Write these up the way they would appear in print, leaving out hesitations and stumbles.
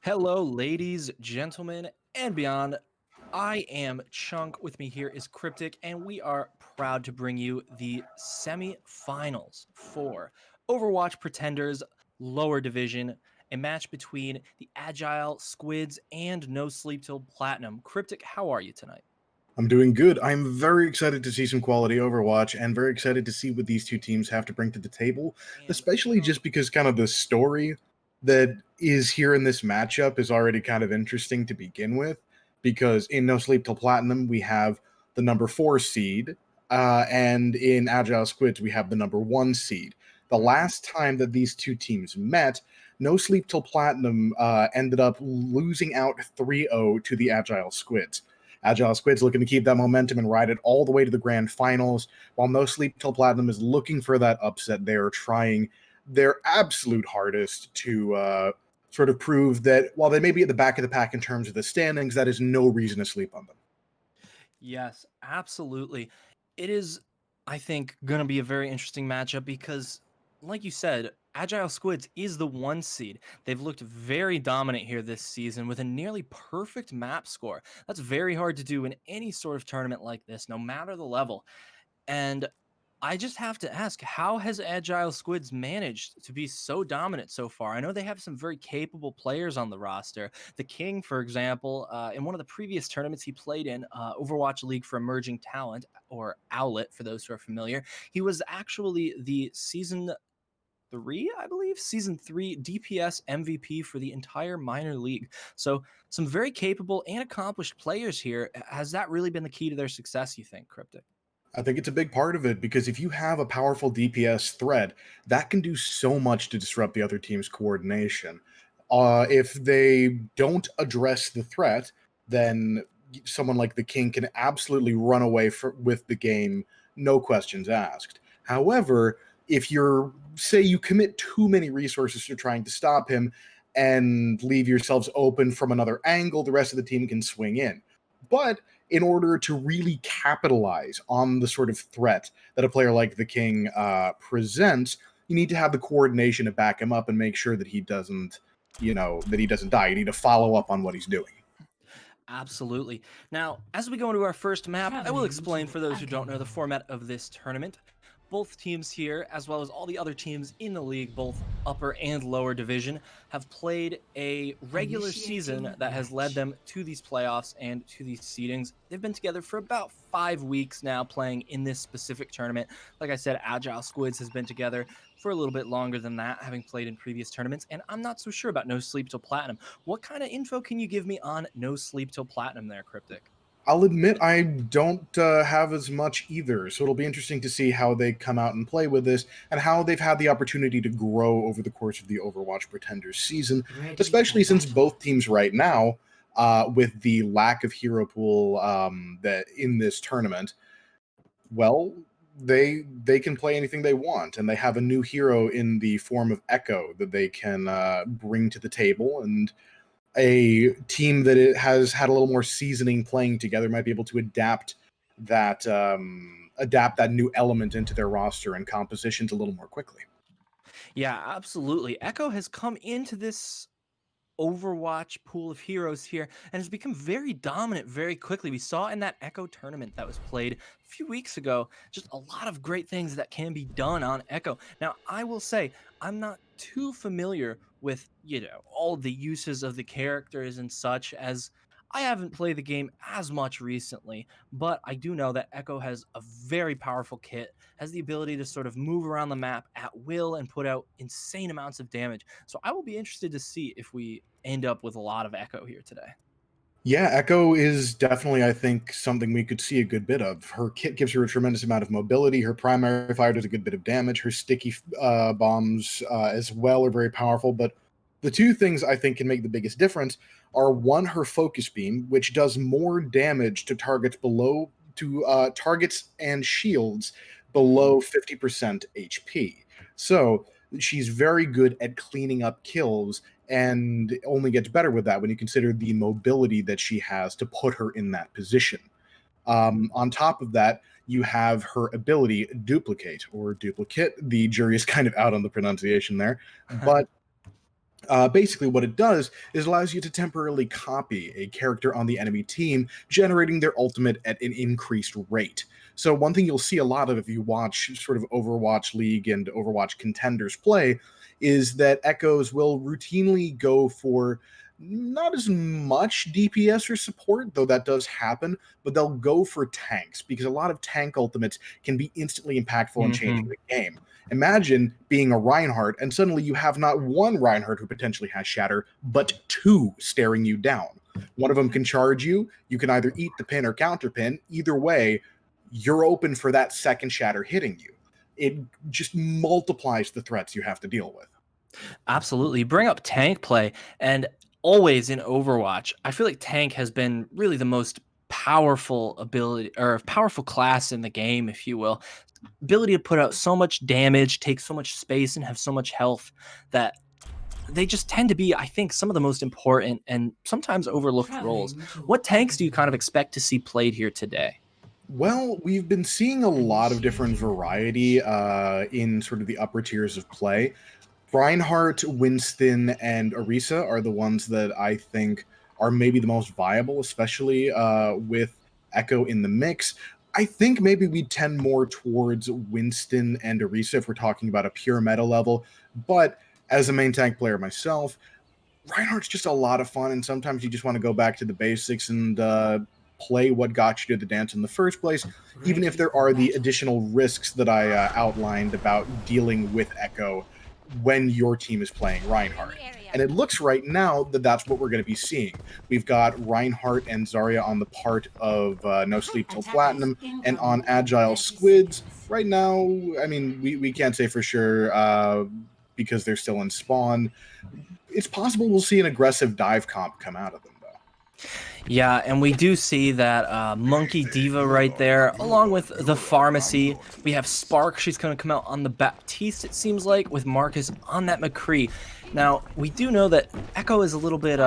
Hello, ladies, gentlemen, and beyond. I am Chunk. With me here is Cryptic, and we are proud to bring you the semi-finals for Overwatch Pretenders lower division, a match between the Agile Squids and No Sleep Till Platinum. Cryptic, how are you tonight? I'm doing good. I'm very excited to see some quality Overwatch and very excited to see what these two teams have to bring to the table, especially just because kind of the story that is here in this matchup is already kind of interesting to begin with. Because in No Sleep Till Platinum, we have the number 4 seed, and in Agile Squids, we have the number 1 seed. The last time that these two teams met, No Sleep Till Platinum ended up losing out 3-0 to the Agile Squids. Agile Squids looking to keep that momentum and ride it all the way to the grand finals. While No Sleep Till Platinum is looking for that upset, they are trying their absolute hardest to sort of prove that while they may be at the back of the pack in terms of the standings, that is no reason to sleep on them. Yes, absolutely. It is, I think, going to be a very interesting matchup because, like you said, Agile Squids is the 1 seed. They've looked very dominant here this season with a nearly perfect map score. That's very hard to do in any sort of tournament like this, no matter the level. And I just have to ask, how has Agile Squids managed to be so dominant so far? I know they have some very capable players on the roster. The King, for example, in one of the previous tournaments he played in, Overwatch League for Emerging Talent, or Owlet for those who are familiar, he was actually the season 3, I believe, season 3 DPS MVP for the entire minor league. So, some very capable and accomplished players here. Has that really been the key to their success, you think, Cryptic? I think it's a big part of it because if you have a powerful DPS threat, that can do so much to disrupt the other team's coordination. If they don't address the threat, then someone like the King can absolutely run away with the game, no questions asked. However, if you're, say, you commit too many resources to trying to stop him and leave yourselves open from another angle, the rest of the team can swing in. But in order to really capitalize on the sort of threat that a player like the King presents, you need to have the coordination to back him up and make sure that he doesn't, that he doesn't die. You need to follow up on what he's doing. Absolutely. Now, as we go into our first map, I will Traveling explain to for those who don't know the Academy. format of this tournament. Both teams here, as well as all the other teams in the league, both upper and lower division, have played a regular season Initiating that has led match. them to these playoffs and to these seedings. They've been together for about 5 weeks now playing in this specific tournament. Like I said, Agile Squids has been together for a little bit longer than that, having played in previous tournaments, and I'm not so sure about No Sleep Till Platinum. What kind of info can you give me on No Sleep Till Platinum there, Cryptic? I'll admit I don't have as much either, so it'll be interesting to see how they come out and play with this and how they've had the opportunity to grow over the course of the Overwatch Pretenders season, Ready for especially since both battle. teams right now, with the lack of hero pool that in this tournament, well, they can play anything they want, and they have a new hero in the form of Echo that they can bring to the table, and a team that it has had a little more seasoning playing together might be able to adapt that new element into their roster and compositions a little more quickly. Yeah, absolutely. Echo has come into this Overwatch pool of heroes here and has become very dominant very quickly. We saw in that Echo tournament that was played a few weeks ago just a lot of great things that can be done on Echo. Now, I will say I'm not too familiar with, all the uses of the characters and such as I haven't played the game as much recently, but I do know that Echo has a very powerful kit, has the ability to sort of move around the map at will and put out insane amounts of damage. So I will be interested to see if we end up with a lot of Echo here today. Yeah, Echo is definitely, I think, something we could see a good bit of. Her kit gives her a tremendous amount of mobility. Her primary fire does a good bit of damage. Her sticky bombs as well are very powerful. But the two things I think can make the biggest difference are one, her focus beam, which does more damage to targets and shields below 50% HP. So she's very good at cleaning up kills and only gets better with that when you consider the mobility that she has to put her in that position. On top of that, you have her ability duplicate or duplicate. The jury is kind of out on the pronunciation there, but Basically, what it does is allows you to temporarily copy a character on the enemy team, generating their ultimate at an increased rate. So, one thing you'll see a lot of if you watch sort of Overwatch League and Overwatch Contenders play is that Echoes will routinely go for not as much DPS or support, though that does happen, but they'll go for tanks because a lot of tank ultimates can be instantly impactful in changing Mhm. the game. Imagine being a Reinhardt and suddenly you have not one Reinhardt who potentially has Shatter, but two staring you down. One of them can charge you. You can either eat the pin or counter pin. Either way, you're open for that second Shatter hitting you. It just multiplies the threats you have to deal with. Absolutely. Bring up tank play, and always in Overwatch, I feel like tank has been really the most powerful ability or powerful class in the game, if you will. Ability to put out so much damage, take so much space, and have so much health that they just tend to be, I think, some of the most important and sometimes overlooked roles. What tanks do you kind of expect to see played here today? Well, we've been seeing a lot of different variety in sort of the upper tiers of play. Reinhardt, Winston, and Orisa are the ones that I think are maybe the most viable, especially with Echo in the mix. I think maybe we tend more towards Winston and Orisa if we're talking about a pure meta level. But as a main tank player myself, Reinhardt's just a lot of fun, and sometimes you just want to go back to the basics and play what got you to the dance in the first place, even if there are the additional risks that I outlined about dealing with Echo when your team is playing Reinhardt. And it looks right now that that's what we're going to be seeing. We've got Reinhardt and Zarya on the part of No Sleep Till Platinum, and on Agile Squids. Right now, I mean, we can't say for sure because they're still in spawn. It's possible we'll see an aggressive dive comp come out of them, though. Yeah, and we do see that Monkey Diva right there, along with the Pharmacy. We have Spark. She's going to come out on the Baptiste, it seems like, with Marcus on that McCree. Now, we do know that Echo is a little bit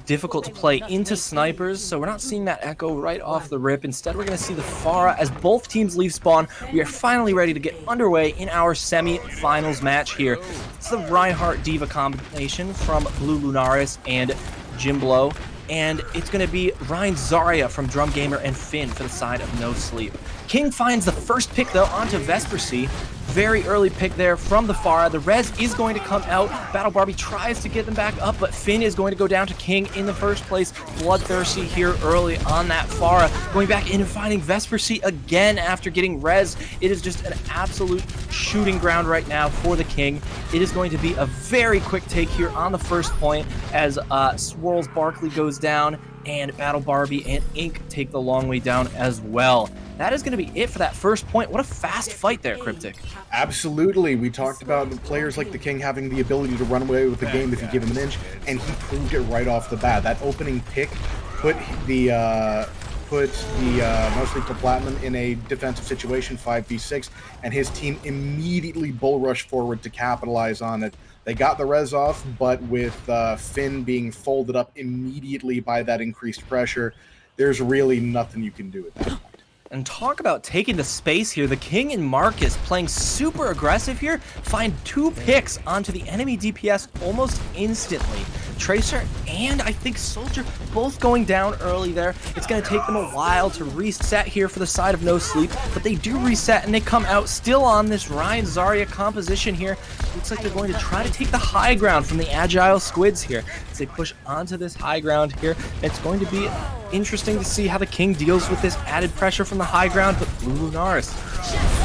difficult to play into snipers, so we're not seeing that Echo right off the rip. Instead, we're going to see the Pharah as both teams leave spawn. We are finally ready to get underway in our semi-finals match here. It's the Reinhardt Diva combination from Blue Lunaris and Jimblo. And it's going to be Ryan Zarya from Drum Gamer and Finn for the side of No Sleep. King finds the first pick, though, onto Vespercy. Very early pick there from the Pharah. The res is going to come out. Battle Barbie tries to get them back up, but Finn is going to go down to King in the first place. Bloodthirsty here early on that Pharah. Going back in and finding Vespercy again after getting res. It is just an absolute shooting ground right now for the King. It is going to be a very quick take here on the first point as Swirls Barkley goes down and Battle Barbie and Ink take the long way down as well. That is going to be it for that first point. What a fast fight there, Cryptic. Absolutely. We talked about players like the King having the ability to run away with the game if you give him an inch, and he proved it right off the bat. That opening pick put the Mostly to Platinum in a defensive situation, 5v6, and his team immediately bull rushed forward to capitalize on it. They got the res off, but with Finn being folded up immediately by that increased pressure, there's really nothing you can do at that point. And talk about taking the space here. The King and Marcus playing super aggressive here, find 2 picks onto the enemy DPS almost instantly. Tracer and I think Soldier both going down early there. It's going to take them a while to reset here for the side of No Sleep, but they do reset and they come out still on this Ryan Zarya composition here. Looks like they're going to try to take the high ground from the Agile Squids here as they push onto this high ground here. It's going to be interesting to see how the King deals with this added pressure from the high ground, but Blue Lunaris,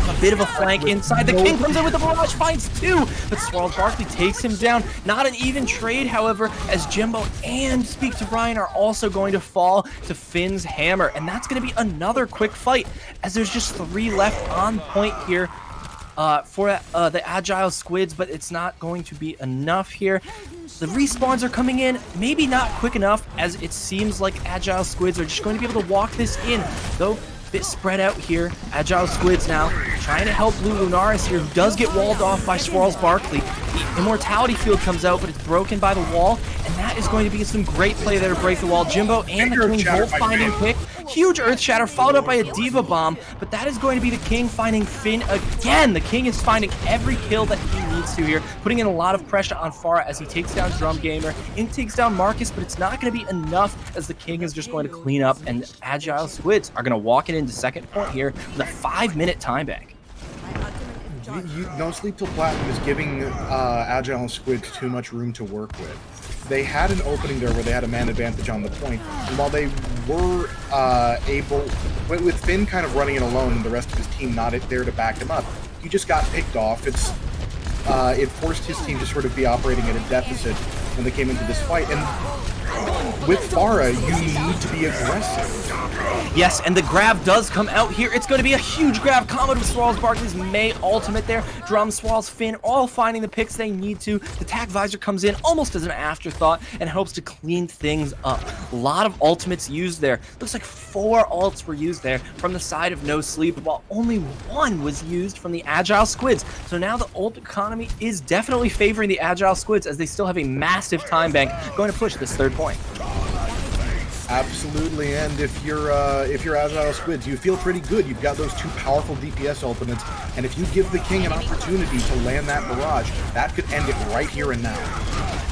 a bit of a flank inside. The King comes in with the barrage, finds 2, but Swirl Barkley takes him down. Not an even trade, however, as Jimbo and Speak to Ryan are also going to fall to Finn's hammer, and that's going to be another quick fight as there's just 3 left on point here for the Agile Squids, but it's not going to be enough here. The respawns are coming in, maybe not quick enough, as it seems like Agile Squids are just going to be able to walk this in, though a bit spread out here. Agile Squids now trying to help Blue Lunaris here, who does get walled off by Swirls Barkley. The Immortality Field comes out, but it's broken by the wall, and that is going to be some great play there to break the wall. Jimbo and the King both finding pick. Huge Earth Shatter followed up by a Diva Bomb, but that is going to be the King finding Finn again. The King is finding every kill that he needs needs to here, putting in a lot of pressure on Farah as he takes down Drum Gamer. Ink takes down Marcus, but it's not going to be enough as the King is just going to clean up, and Agile Squids are going to walk it into second point here with a 5-minute time bank. No Sleep Till Platinum is giving Agile Squids too much room to work with. They had an opening there where they had a man advantage on the point, and while they were able, with Finn kind of running it alone and the rest of his team not there to back him up, he just got picked off. It forced his team to sort of be operating at a deficit when they came into this fight, and with Farah, you need to be aggressive. Yes, and the grab does come out here. It's going to be a huge grab comboed with Swallows Barkley's May ultimate there. Drum, Swallows, Finn, all finding the picks they need to. The Tag Visor comes in almost as an afterthought and helps to clean things up. A lot of ultimates used there. Looks like 4 ults were used there from the side of No Sleep, while only 1 was used from the Agile Squids. So now the ult economy is definitely favoring the Agile Squids as they still have a massive time bank going to push this 3rd point. Absolutely, and if you're Agile Squids, you feel pretty good. You've got those 2 powerful DPS ultimates, and if you give the King an opportunity to land that barrage, that could end it right here and now.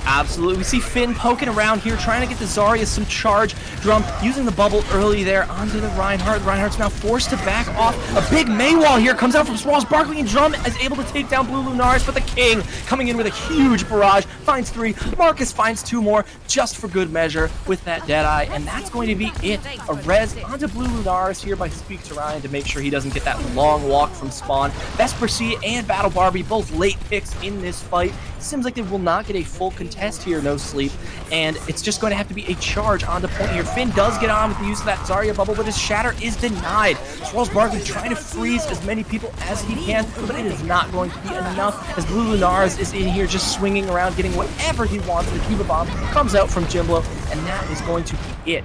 Absolutely. We see Finn poking around here, trying to get the Zarya some charge. Drum using the bubble early there onto the Reinhardt. Reinhardt's now forced to back off. A big May wall here comes out from Swallows Barkley, and Drum is able to take down Blue Lunaris, but the King coming in with a huge barrage, finds 3. Marcus finds 2 more, just for good measure with that Deadeye, and that's going to be it. A res onto Blue Lunaris here by Speak to Ryan to make sure he doesn't get that long walk from spawn. Vesper C and Battle Barbie, both late picks in this fight. Seems like they will not get a full contest here, No Sleep, and it's just going to have to be a charge on the point here. Finn does get on with the use of that Zarya bubble, but his shatter is denied. Swallows Barkley trying to freeze as many people as he can, but it is not going to be enough as Blue Lunaris is in here just swinging around, getting whatever he wants. The Kiva Bomb comes out from Jimbo, and that is going to be it.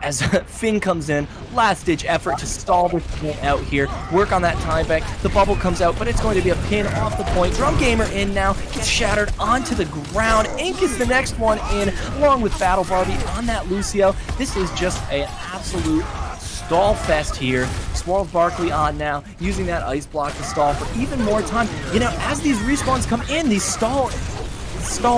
As Finn comes in, last-ditch effort to stall this point out here, work on that time bank. The bubble comes out, but it's going to be a pin off the point. Drum Gamer in now, gets shattered onto the ground. Ink is the next one in, along with Battle Barbie on that Lucio. This is just an absolute stall fest here. Swallows Barkley on now, using that ice block to stall for even more time. You know, as these respawns come in, these stall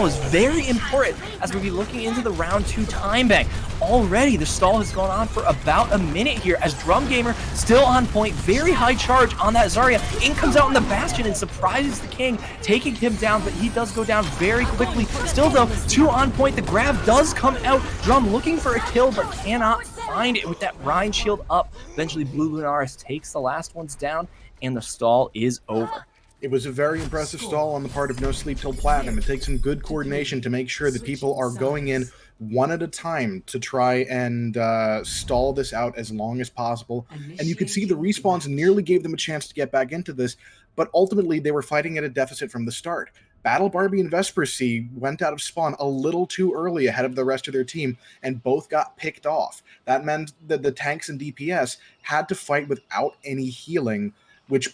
is very important as we be looking into the round 2 time bank. Already the stall has gone on for about a minute here as Drum Gamer still on point, very high charge on that Zarya. Ink comes out in the Bastion and surprises the King, taking him down, but he does go down very quickly. Still though, 2 on point, the grab does come out. Drum looking for a kill but cannot find it with that Rhine shield up. Eventually Blue Lunaris takes the last ones down and the stall is over. It was a very impressive stall on the part of No Sleep Till Platinum. It takes some good coordination to make sure that people are going in one at a time to try and stall this out as long as possible. And you could see the respawns nearly gave them a chance to get back into this, but ultimately they were fighting at a deficit from the start. Battle Barbie and Vesper C went out of spawn a little too early ahead of the rest of their team, and both got picked off. That meant that the tanks and DPS had to fight without any healing, which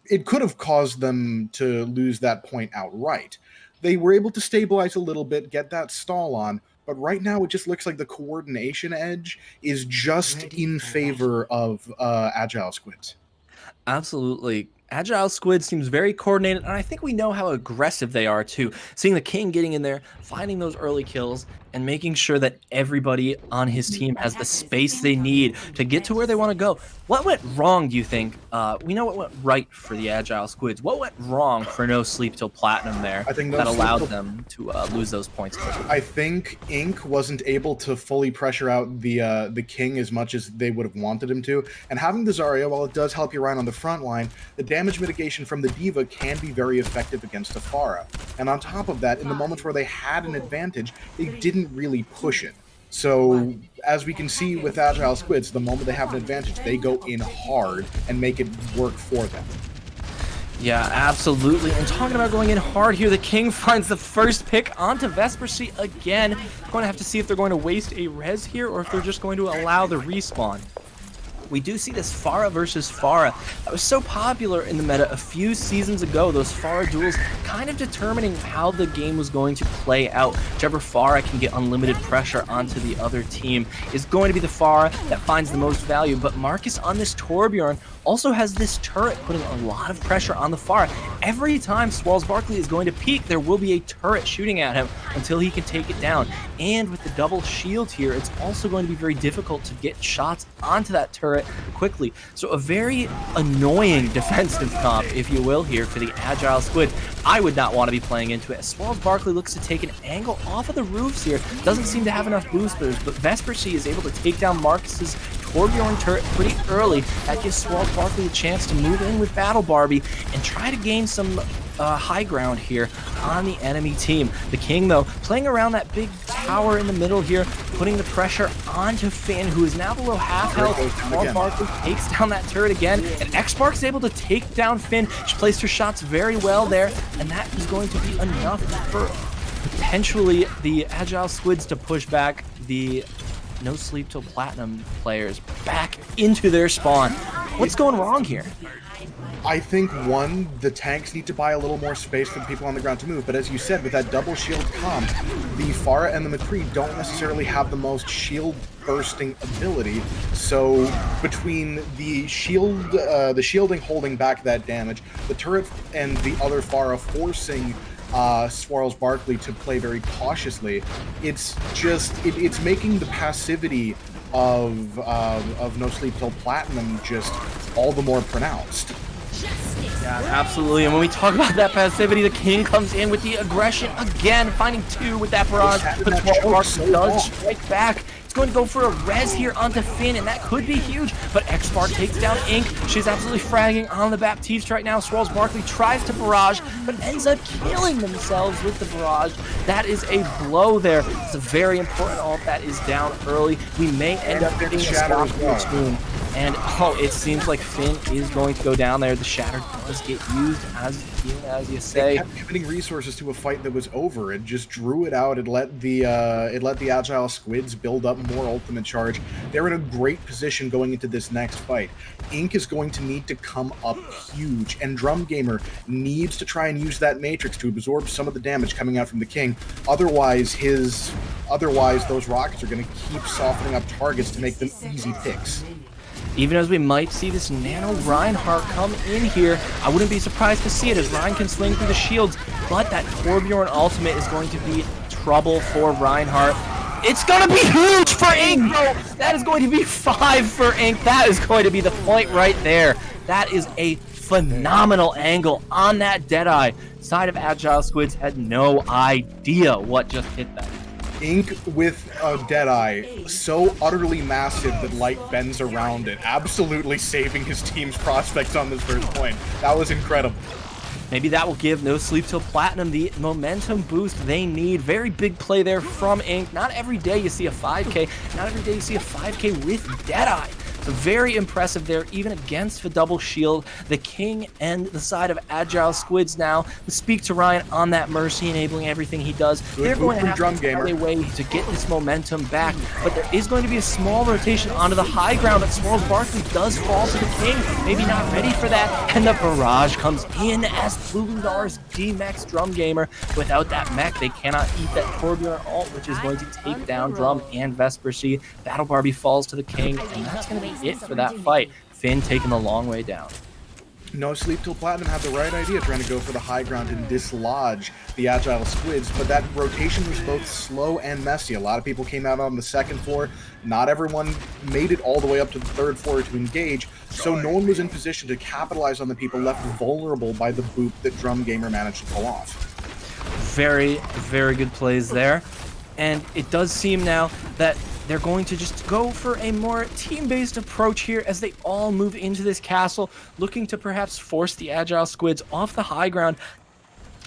it could have caused them to lose that point outright. They were able to stabilize a little bit, get that stall on, but right now it just looks like the coordination edge is just in favor of Agile Squids. Absolutely. Agile Squid seems very coordinated, and I think we know how aggressive they are too. Seeing the King getting in there, finding those early kills, and making sure that everybody on his team has the space they need to get to where they want to go. What went wrong, do you think? We know what went right for the Agile Squids. What went wrong for No Sleep Till Platinum there that allowed them to lose those points? I think Ink wasn't able to fully pressure out the King as much as they would have wanted him to. And having the Zarya, while it does help you around on the front line, the damage mitigation from the Diva can be very effective against a Pharah. And on top of that, in the moments where they had an advantage, they didn't really push it. So, as we can see with Agile Squids, the moment they have an advantage, they go in hard and make it work for them. Yeah, absolutely. And talking about going in hard here, the King finds the first pick onto Vesper C again. Going to have to see if they're going to waste a res here or if they're just going to allow the respawn. we do see this Pharah versus Pharah that was so popular in the meta a few seasons ago. Those Pharah duels kind of determining how the game was going to play out. Whichever Pharah can get unlimited pressure onto the other team is going to be the Pharah that finds the most value. But Marcus on this Torbjorn also has this turret putting a lot of pressure on the Pharah. Every time Swirls Barkley is going to peek, there will be a turret shooting at him until he can take it down. And with the double shield here, it's also going to be very difficult to get shots onto that turret quickly. So a very annoying defensive comp, if you will, here for the Agile Squids. I would not want to be playing into it. As Swirls Barkley looks to take an angle off of the roofs here. Doesn't seem to have enough boosters, but Vespercy is able to take down Marcus's Torbjorn turret pretty early. That gives Swirls Barkley a chance to move in with Battle Barbie and try to gain some high ground here on the enemy team. The King, though, playing around that big tower in the middle here, putting the pressure onto Finn, who is now below half health. Swirls Barkley takes down that turret again, and X-Spark is able to take down Finn. She placed her shots very well there, and that is going to be enough for potentially the Agile Squids to push back the No Sleep Till Platinum players back into their spawn. What's going wrong here? I think, one, the tanks need to buy a little more space for the people on the ground to move, but as you said, with that double shield comp, the Pharah and the McCree don't necessarily have the most shield bursting ability, so between the shielding holding back that damage, the turret and the other Pharah forcing Swirls Barkley to play very cautiously, it's making the passivity of No Sleep Till Platinum just all the more pronounced. Yeah, absolutely. And when we talk about that passivity, the King comes in with the aggression again, finding two with that barrage. But Swirls Barkley does strike back. It's going to go for a res here onto Finn, and that could be huge. But X-Spark takes down Ink. She's absolutely fragging on the Baptiste right now. Swirls Barkley tries to barrage, but ends up killing themselves with the barrage. That is a blow there. It's a very important ult that is down early. We may end up getting a stop here soon. And, it seems like Finn is going to go down there. The Shatter does get used as you say. It kept committing resources to a fight that was over. It just drew it out. It let the Agile Squids build up more ultimate charge. They're in a great position going into this next fight. Ink is going to need to come up huge, and Drum Gamer needs to try and use that Matrix to absorb some of the damage coming out from the King. Otherwise, those rockets are going to keep softening up targets to make them easy picks. Even as we might see this Nano Reinhardt come in here, I wouldn't be surprised to see it as Rein can swing through the shields, but that Torbjorn ultimate is going to be trouble for Reinhardt. It's going to be huge for Ink, bro! That is going to be 5 for Ink. That is going to be the point right there. That is a phenomenal angle on that Deadeye. Side of Agile Squids had no idea what just hit them. Ink with a Deadeye so utterly massive that light bends around it, absolutely saving his team's prospects on this first point. That was incredible. Maybe that will give No Sleep Till Platinum the momentum boost they need. Very big play there from Ink. Not every day you see a 5K. Not every day you see a 5K with Deadeye. So very impressive there, even against the double shield. The King and the side of Agile Squids now speak to Ryan on that Mercy, enabling everything he does. They're going to have to find a way to get this momentum back, but there is going to be a small rotation onto the high ground, but Swirls Barkley does fall to the King. Maybe not ready for that, and the barrage comes in as Flugendar's D-Mex Drum Gamer. Without that mech, they cannot eat that Torbjorn ult, which is going to take down Drum and Vespercy. Battle Barbie falls to the King, and that's going to be it for that fight. Finn taking the long way down. No Sleep Till Platinum had the right idea, trying to go for the high ground and dislodge the Agile Squids, but that rotation was both slow and messy. A lot of people came out on the second floor. Not everyone made it all the way up to the third floor to engage, so no one was in position to capitalize on the people left vulnerable by the boop that Drum Gamer managed to pull off. Very, very good plays there. And it does seem now that they're going to just go for a more team-based approach here as they all move into this castle, looking to perhaps force the Agile Squids off the high ground.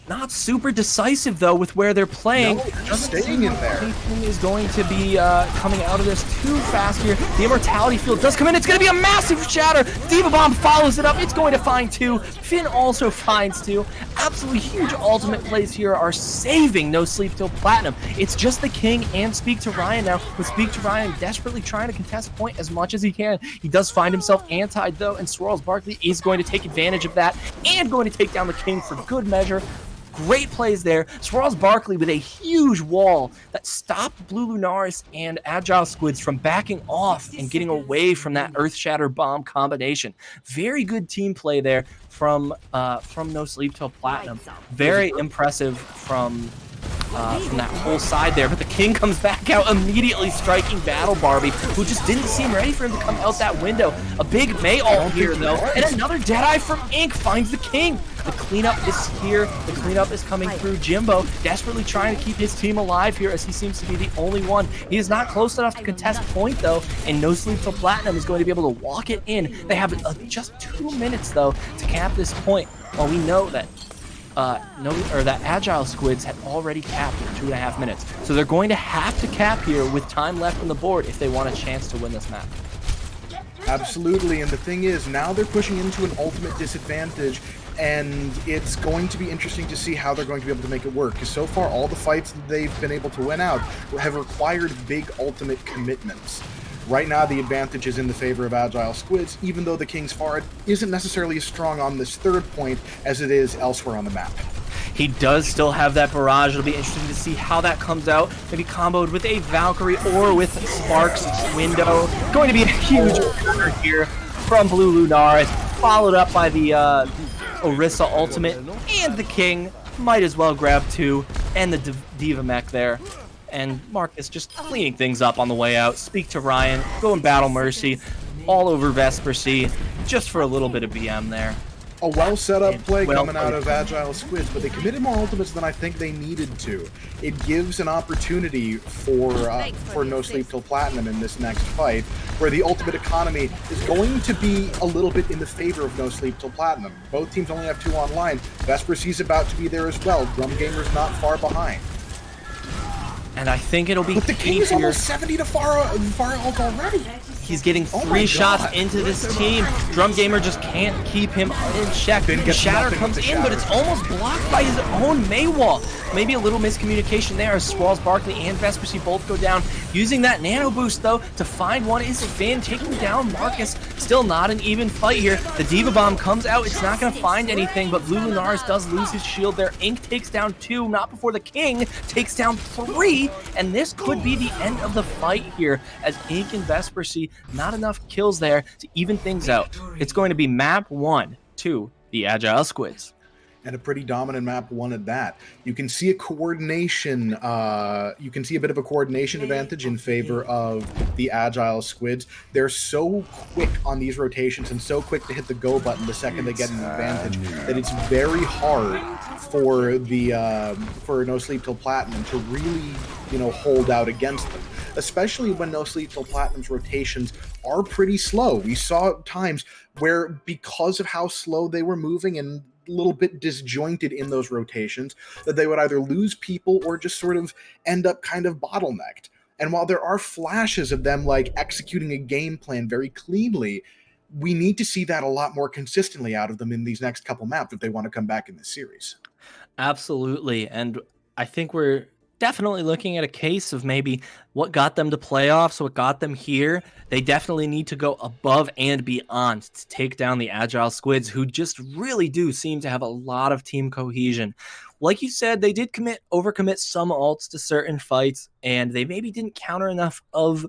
Not super decisive, though, with where they're playing. No, just staying in there. Anything is going to be coming out of this too fast here. The Immortality Field does come in. It's going to be a massive shatter. Diva Bomb follows it up. It's going to find 2. Finn also finds 2. absolutely huge ultimate plays here are saving No Sleep Till Platinum. It's just the King and Speak to Ryan now, with Speak to Ryan desperately trying to contest point as much as he can. He does find himself anti though, and Swirls Barkley is going to take advantage of that and going to take down the King for good measure. Great plays there. Swirls Barkley with a huge wall that stopped Blue Lunaris and Agile Squids from backing off and getting away from that Earth Shatter bomb combination. Very good team play there from No Sleep Till Platinum. Very impressive from that whole side there, but the King comes back out immediately, striking Battle Barbie, who just didn't seem ready for him to come out that window. A big May ult here, though, and another Deadeye from Ink finds the King. The cleanup is here. The cleanup is coming through. Jimbo desperately trying to keep his team alive here, as he seems to be the only one. He is not close enough to contest point, though, and No Sleep Till Platinum is going to be able to walk it in. They have just 2 minutes, though, to cap this point, while we know that that Agile Squids had already capped in 2.5 minutes. So they're going to have to cap here with time left on the board if they want a chance to win this map. Absolutely, and the thing is, now they're pushing into an ultimate disadvantage, and it's going to be interesting to see how they're going to be able to make it work, because so far all the fights that they've been able to win out have required big ultimate commitments. Right now, the advantage is in the favor of Agile Squids, even though the King's Fard isn't necessarily as strong on this third point as it is elsewhere on the map. He does still have that barrage. It'll be interesting to see how that comes out. Maybe comboed with a Valkyrie or with Sparks window. Going to be a huge counter here from Blue Lunaris, followed up by the Orisa ultimate, and the King might as well grab 2, and the Diva mech there. And Marcus just cleaning things up on the way out. Speak to Ryan, going Battle Mercy, all over Vesper C, just for a little bit of BM there. A well set up play coming out of Agile Squids, but they committed more ultimates than I think they needed to. It gives an opportunity for No Sleep Till Platinum in this next fight, where the ultimate economy is going to be a little bit in the favor of No Sleep Till Platinum. Both teams only have 2 online. Vesper C's about to be there as well. Drum Gamer's not far behind. And I think it'll be But the King is almost 70 to far ult already. He's getting 3 shots into this team. Drum Gamer just can't keep him in check. Shatter comes in, but it's almost blocked by his own May wall. Maybe a little miscommunication there as Swirls Barkley and Vesper C both go down. Using that nano boost, though, to find one is Finn, taking down Marcus. Still not an even fight here. The Diva Bomb comes out. It's not going to find anything, but Blue Lunaris does lose his shield there. Ink takes down 2, not before the King takes down 3, and this could be the end of the fight here, as Ink and Vesper C, not enough kills there to even things out. It's going to be map 1 to the Agile Squids. And a pretty dominant map 1 at that. You can see a coordination, you can see a bit of a coordination advantage in favor of the Agile Squids. They're so quick on these rotations and so quick to hit the go button the second they get an advantage that it's very hard for No Sleep Till Platinum to really, hold out against them. Especially when No Sleep Till Platinum's rotations are pretty slow. We saw times where, because of how slow they were moving and a little bit disjointed in those rotations, that they would either lose people or just sort of end up kind of bottlenecked. And while there are flashes of them like executing a game plan very cleanly, we need to see that a lot more consistently out of them in these next couple maps if they want to come back in this series. Absolutely. And I think we're definitely looking at a case of maybe what got them to playoffs, what got them here. They definitely need to go above and beyond to take down the Agile Squids, who just really do seem to have a lot of team cohesion. Like you said, they did overcommit some ults to certain fights, and they maybe didn't counter enough of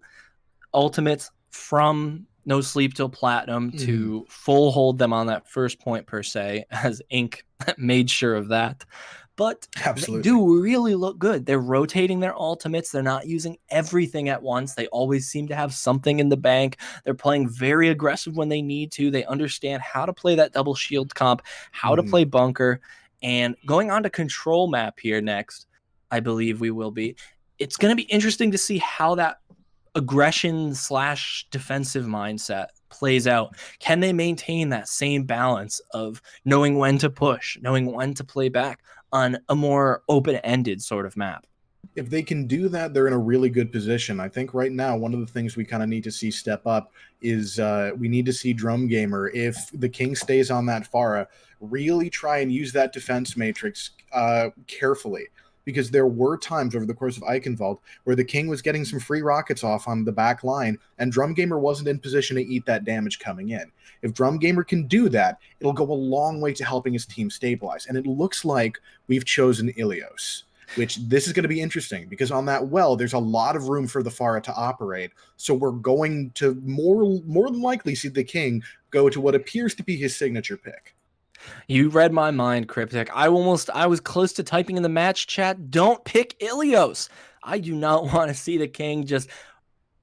ultimates from No Sleep Till Platinum to full hold them on that first point per se, as Ink made sure of that. But Absolutely. They do really look good. They're rotating their ultimates. They're not using everything at once. They always seem to have something in the bank. They're playing very aggressive when they need to. They understand how to play that double shield comp, how to play bunker. And going on to control map here next, I believe we will be. It's going to be interesting to see how that aggression / defensive mindset plays out. Can they maintain that same balance of knowing when to push, knowing when to play back on a more open-ended sort of map? If they can do that, they're in a really good position. I think right now, one of the things we kind of need to see step up is we need to see Drum Gamer, if the King stays on that Pharah, really try and use that defense matrix carefully. Because there were times over the course of Eichenwald where the King was getting some free rockets off on the back line, and Drum Gamer wasn't in position to eat that damage coming in. If Drum Gamer can do that, it'll go a long way to helping his team stabilize. And it looks like we've chosen Ilios, which this is going to be interesting because on that well, there's a lot of room for the Pharah to operate. So we're going to more than likely see the King go to what appears to be his signature pick. You read my mind, Cryptic. I was close to typing in the match chat, don't pick Ilios. I do not want to see the King just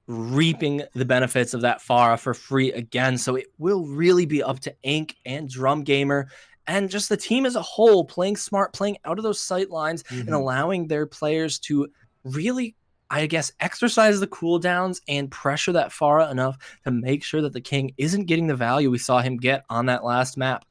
reaping the benefits of that Pharah for free again. So it will really be up to Ink and Drum Gamer and just the team as a whole, playing smart, playing out of those sight lines, and allowing their players to really, I guess, exercise the cooldowns and pressure that Pharah enough to make sure that the King isn't getting the value we saw him get on that last map.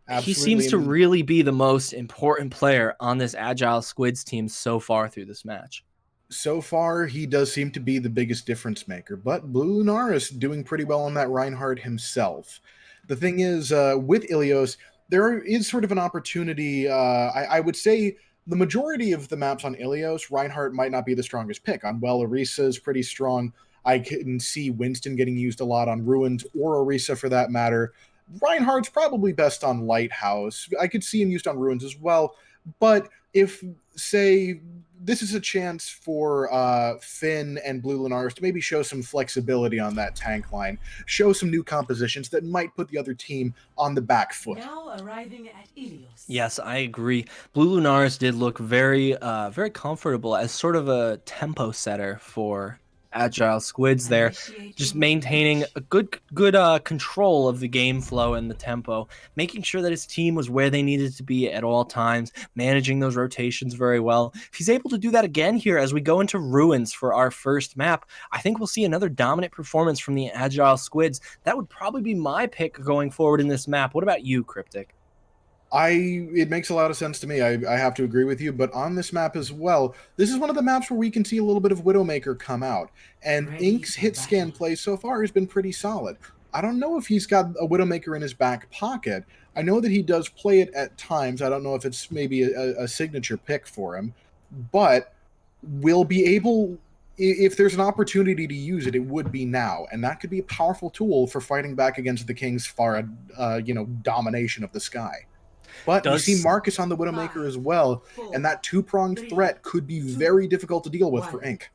Absolutely. He seems to really be the most important player on this Agile Squids team so far through this match. So far, he does seem to be the biggest difference maker, but Blue Lunaris doing pretty well on that Reinhardt himself. The thing is, with Ilios, there is sort of an opportunity. I would say the majority of the maps on Ilios, Reinhardt might not be the strongest pick. On Well, Orisa is pretty strong. I can see Winston getting used a lot on Ruins, or Orisa for that matter. Reinhardt's probably best on Lighthouse. I could see him used on Ruins as well. But if, say, this is a chance for Finn and Blue Lunaris to maybe show some flexibility on that tank line, show some new compositions that might put the other team on the back foot. Now arriving at Ilios. Yes, I agree. Blue Lunaris did look very comfortable as sort of a tempo setter for Agile Squids there, just maintaining a good control of the game flow and the tempo, making sure that his team was where they needed to be at all times, managing those rotations very well. If he's able to do that again here as we go into Ruins for our first map, I think we'll see another dominant performance from the Agile Squids. That would probably be my pick going forward in this map. What about you, Cryptic? It makes a lot of sense to me. I have to agree with you, but on this map as well, this is one of the maps where we can see a little bit of Widowmaker come out, and Ink's hit scan play so far has been pretty solid. I don't know if he's got a Widowmaker in his back pocket. I know that he does play it at times. I don't know if it's maybe a signature pick for him, but we'll be able, if there's an opportunity to use it, it would be now, and that could be a powerful tool for fighting back against the King's Pharah, domination of the sky. But you see Marcus on the Widowmaker as well, and that two-pronged threat could be very difficult to deal with for Ink.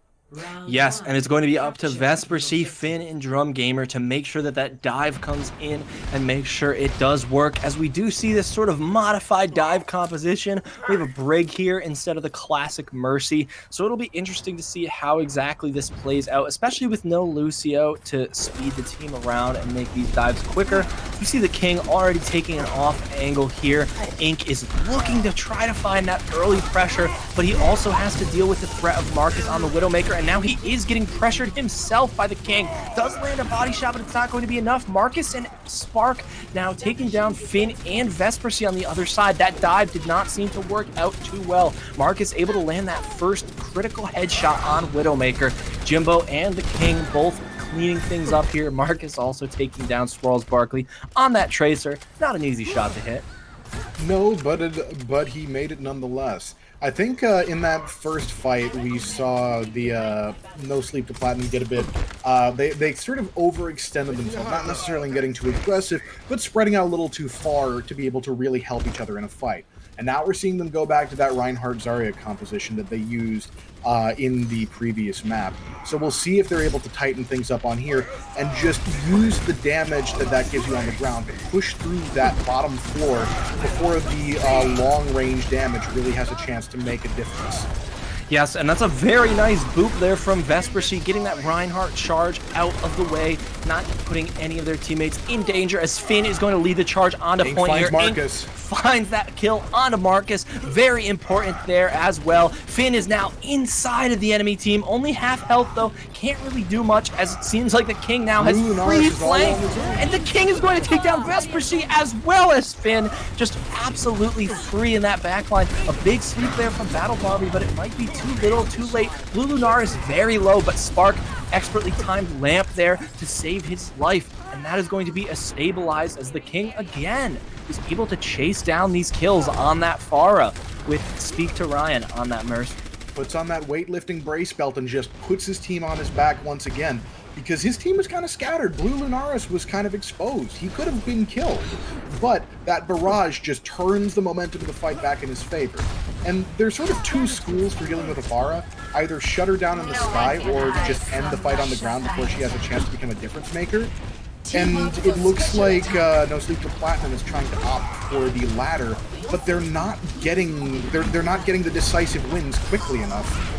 Yes, and it's going to be up to Vespercy, Finn, and Drum Gamer to make sure that that dive comes in and make sure it does work. As we do see this sort of modified dive composition, we have a Brig here instead of the classic Mercy. So it'll be interesting to see how exactly this plays out, especially with no Lucio to speed the team around and make these dives quicker. We see the King already taking an off angle here. Ink is looking to try to find that early pressure, but he also has to deal with the threat of Marcus on the Widowmaker, and now he is getting pressured himself by the King. Does land a body shot, but it's not going to be enough. Marcus and Spark now taking down Finn and Vespercy on the other side. That dive did not seem to work out too well. Marcus able to land that first critical headshot on Widowmaker. Jimbo and the King both cleaning things up here. Marcus also taking down Swirls Barkley on that Tracer. Not an easy shot to hit. No, but he made it nonetheless. I think in that first fight we saw the No Sleep to Platinum get a bit, they sort of overextended themselves, not necessarily getting too aggressive, but spreading out a little too far to be able to really help each other in a fight. And now we're seeing them go back to that Reinhardt-Zarya composition that they used in the previous map. So we'll see if they're able to tighten things up on here and just use the damage that gives you on the ground to push through that bottom floor before the long-range damage really has a chance to make a difference. Yes, and that's a very nice boop there from Vespercy, getting that Reinhardt charge out of the way, not putting any of their teammates in danger as Finn is going to lead the charge onto Ink point finds here. Marcus. Ink finds that kill onto Marcus. Very important there as well. Finn is now inside of the enemy team, only half health though. Can't really do much as it seems like the King now has free flank, and the King is going to take down Vespercy as well as Finn. Just absolutely free in that backline. A big sweep there from Battle Barbie, but it might be too little, too late. Blue Lunar is very low, but Spark expertly timed lamp there to save his life, and that is going to be a stabilize as the King again is able to chase down these kills on that Pharah with Speak to Ryan on that Mercy. Puts on that weightlifting brace belt and just puts his team on his back once again, because his team was kind of scattered. Blue Lunaris was kind of exposed. He could have been killed, but that barrage just turns the momentum of the fight back in his favor. And there's sort of two schools for dealing with a Pharah. Either shut her down in the sky or just end the fight on the ground before she has a chance to become a difference maker. And it looks like No Sleep for Platinum is trying to opt for the latter, but they're not getting the decisive wins quickly enough.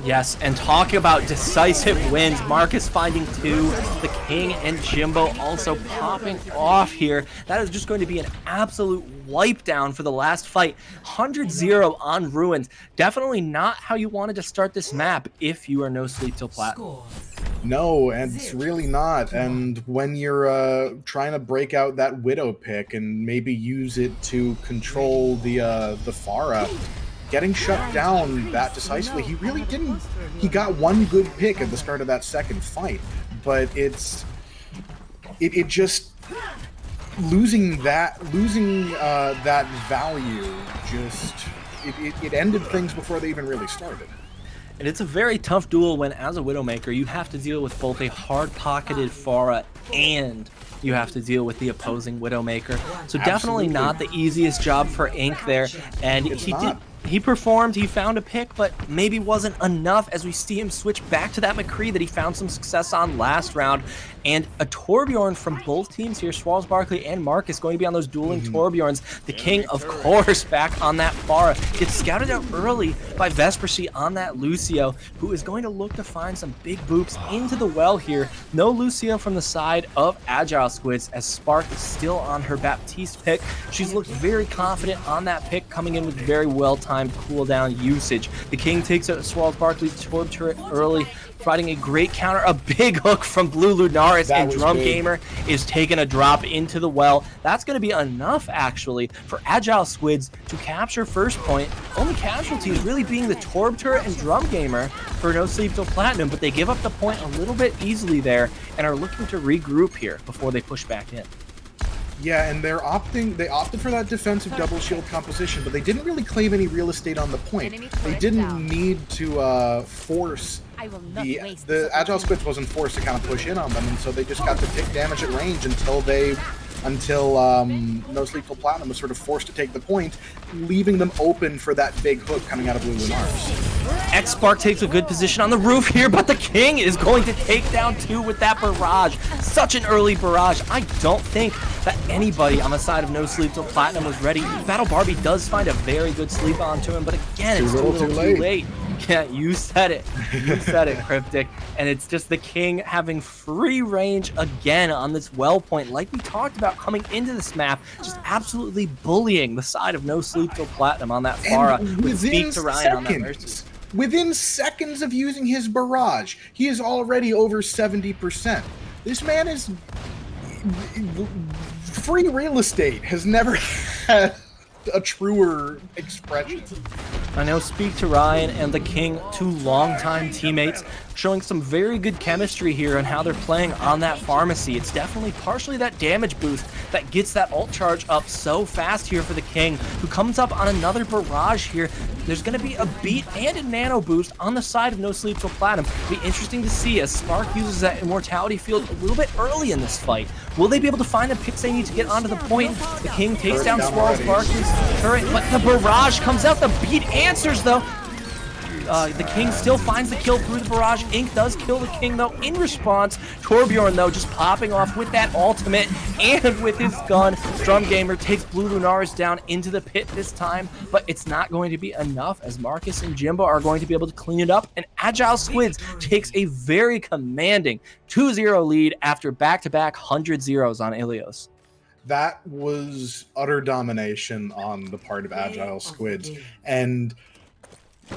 Yes, and talking about decisive wins, Marcus finding 2, the King and Jimbo also popping off here. That is just going to be an absolute wipe down for the last fight. 100-0 on Ruins. Definitely not how you wanted to start this map if you are No Sleep Till Platinum. No, and it's really not. And when you're trying to break out that Widow pick and maybe use it to control the Pharah, getting shut down that decisively, he really didn't. He got one good pick at the start of that second fight, but it just losing that value just it ended things before they even really started. And it's a very tough duel when, as a Widowmaker, you have to deal with both a hard-pocketed Pharah and you have to deal with the opposing Widowmaker. So definitely not the easiest job for Ink there. And he performed, he found a pick, but maybe wasn't enough as we see him switch back to that McCree that he found some success on last round. And a Torbjorn from both teams here, Swallows Barkley and Marcus, going to be on those dueling Torbjorns. The King, of course, back on that Pharah. Gets scouted out early by Vespercy on that Lucio, who is going to look to find some big boops into the well here. No Lucio from the side of Agile Squids as Spark is still on her Baptiste pick. She's looked very confident on that pick, coming in with very well-timed cooldown usage. The King takes out Swallows Barkley's Torb turret early, providing a great counter. A big hook from Blue Lunaris, and Drum Gamer is taking a drop into the well. That's going to be enough, actually, for Agile Squids to capture first point. Only casualties really being the Torb turret and Drum Gamer for No Sleep Till Platinum, but they give up the point a little bit easily there and are looking to regroup here before they push back in. Yeah, and they opted for that defensive double shield composition, but they didn't really claim any real estate on the point. They didn't need to force the Agile Squids wasn't forced to kind of push in on them, and so they just got to take damage at range until No Sleep Till Platinum was sort of forced to take the point, leaving them open for that big hook coming out of Blue Lunars. X-Spark takes a good position on the roof here, but the King is going to take down 2 with that barrage. Such an early barrage. I don't think that anybody on the side of No Sleep Till Platinum was ready. Battle Barbie does find a very good sleep onto him, but again, it's too little too late. Yeah, you said it. You said it, Cryptic. And it's just the King having free range again on this well point, like we talked about coming into this map, just absolutely bullying the side of No Sleep Till Platinum on that Pharah with Speak to Ryan on that Mercy. Within seconds of using his barrage, he is already over 70%. This man is free real estate, has never had a truer expression. I know Speak to Ryan and the King, 2 longtime teammates, showing some very good chemistry here on how they're playing on that pharmacy. It's definitely partially that damage boost that gets that ult charge up so fast here for the King, who comes up on another barrage here. There's going to be a beat and a nano boost on the side of No Sleep Till Platinum. It'll be interesting to see as Spark uses that immortality field a little bit early in this fight. Will they be able to find the picks they need to get onto the point? The King takes down Swallows Barkley's turret, but the barrage comes out. The beat answers, though. The King still finds the kill through the barrage. Ink does kill the King, though. In response, Torbjorn, though, just popping off with that ultimate and with his gun. Strumgamer takes Blue Lunaris down into the pit this time, but it's not going to be enough as Marcus and Jimbo are going to be able to clean it up, and Agile Squids takes a very commanding 2-0 lead after back-to-back 100 zeros on Ilios. That was utter domination on the part of Agile Squids, and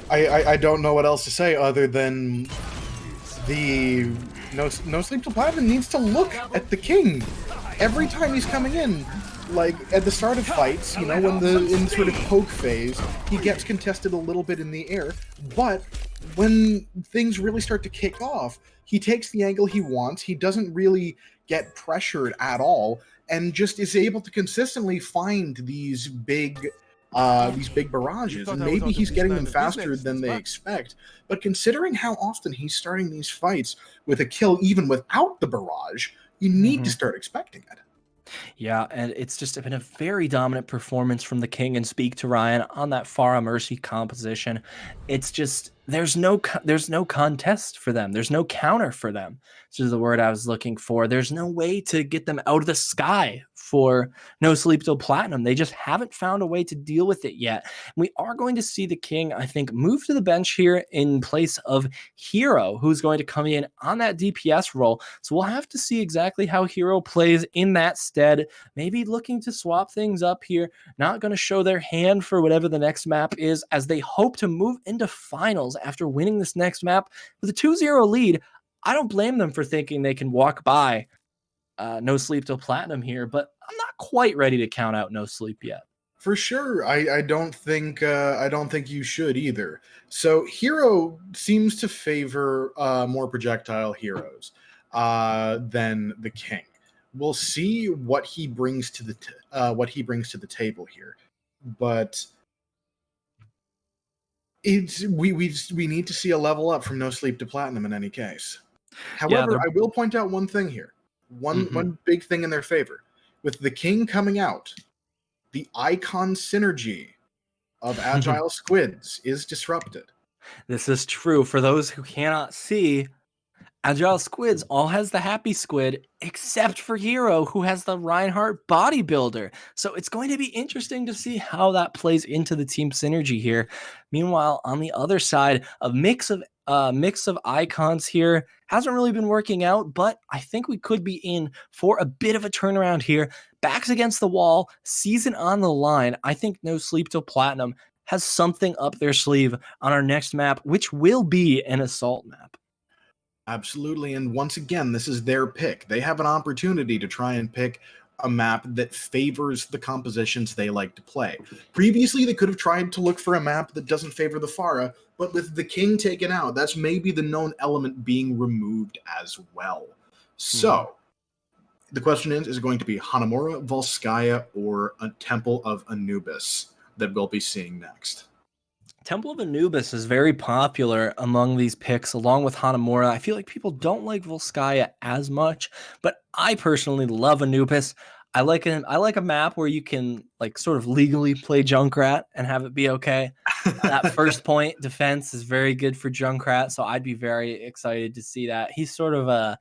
I don't know what else to say other than the No Sleep Till Platinum needs to look at the King every time he's coming in. Like, at the start of fights, you know, in sort of poke phase, he gets contested a little bit in the air, but when things really start to kick off, he takes the angle he wants, he doesn't really get pressured at all, and just is able to consistently find these big barrages, and maybe he's getting them faster than they expect, but considering how often he's starting these fights with a kill even without the barrage, you need to start expecting it. Yeah, and it's just been a very dominant performance from the King and Speak to Ryan on that Farah Mercy composition. It's just there's no contest for them. There's no counter for them. This is the word I was looking for. There's no way to get them out of the sky for No Sleep Till Platinum. They just haven't found a way to deal with it yet. We are going to see the King, I think, move to the bench here in place of Hero, who's going to come in on that DPS role. So we'll have to see exactly how Hero plays in that stead. Maybe looking to swap things up here. Not going to show their hand for whatever the next map is, as they hope to move into finals after winning this next map with a 2-0 lead. I don't blame them for thinking they can walk by No Sleep Till Platinum here, but I'm not quite ready to count out No Sleep yet. For sure, I don't think you should either. So Hero seems to favor more projectile heroes than the King. We'll see what he brings to the table here, but we need to see a level up from No Sleep to Platinum in any case. However, I will point out one thing here. One big thing in their favor. With the King coming out, the icon synergy of Agile Squids is disrupted. This is true. For those who cannot see, Agile Squids all has the happy squid, except for Hero, who has the Reinhardt bodybuilder. So it's going to be interesting to see how that plays into the team synergy here. Meanwhile, on the other side, a mix of icons here hasn't really been working out, but I think we could be in for a bit of a turnaround here. Backs against the wall, season on the line. I think No Sleep Till Platinum has something up their sleeve on our next map, which will be an assault map. Absolutely, and once again, this is their pick. They have an opportunity to try and pick a map that favors the compositions they like to play. Previously, they could have tried to look for a map that doesn't favor the Farah, but with the King taken out, that's maybe the known element being removed as well. So, the question is it going to be Hanamura, Volskaya, or a Temple of Anubis that we'll be seeing next? Temple of Anubis is very popular among these picks, along with Hanamura. I feel like people don't like Volskaya as much, but I personally love Anubis. I like a map where you can like sort of legally play Junkrat and have it be okay. That first point defense is very good for Junkrat, so I'd be very excited to see that. He's sort of a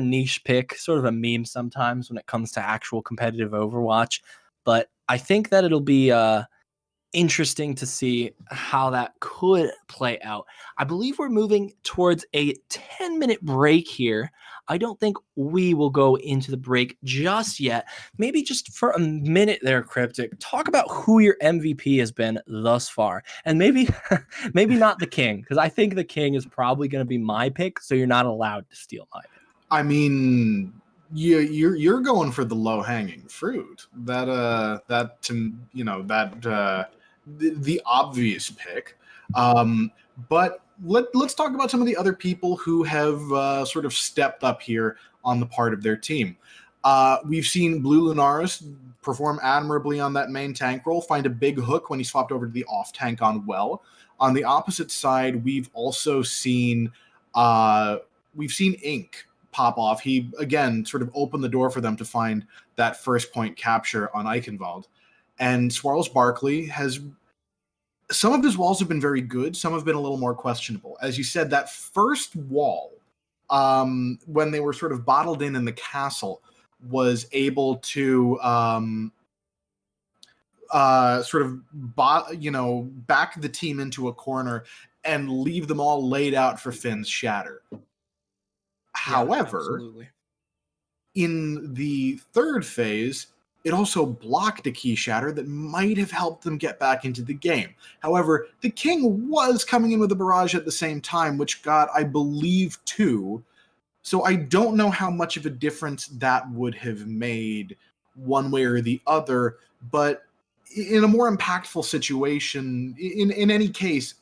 niche pick, sort of a meme sometimes when it comes to actual competitive Overwatch, but I think that it'll be interesting to see how that could play out. I believe we're moving towards a 10-minute break here. I don't think we will go into the break just yet. Maybe just for a minute there, Cryptic, talk about who your MVP has been thus far. And maybe maybe not the King, because I think the King is probably going to be my pick, so you're not allowed to steal my pick. I mean, you're going for the low-hanging fruit. The obvious pick. But let's talk about some of the other people who have sort of stepped up here on the part of their team. We've seen Blue Lunaris perform admirably on that main tank role, find a big hook when he swapped over to the off tank on Well. On the opposite side, we've also seen Ink pop off. He again sort of opened the door for them to find that first point capture on Eichenwald. And Swarls Barkley has some of his walls have been very good. Some have been a little more questionable. As you said, that first wall, when they were sort of bottled in the castle, was able to sort of back the team into a corner and leave them all laid out for Finn's shatter. Yeah, However, absolutely. in the third phase, it also blocked a key shatter that might have helped them get back into the game. However, the king was coming in with a barrage at the same time, which got, I believe, two. So I don't know how much of a difference that would have made one way or the other, but in a more impactful situation, in any case,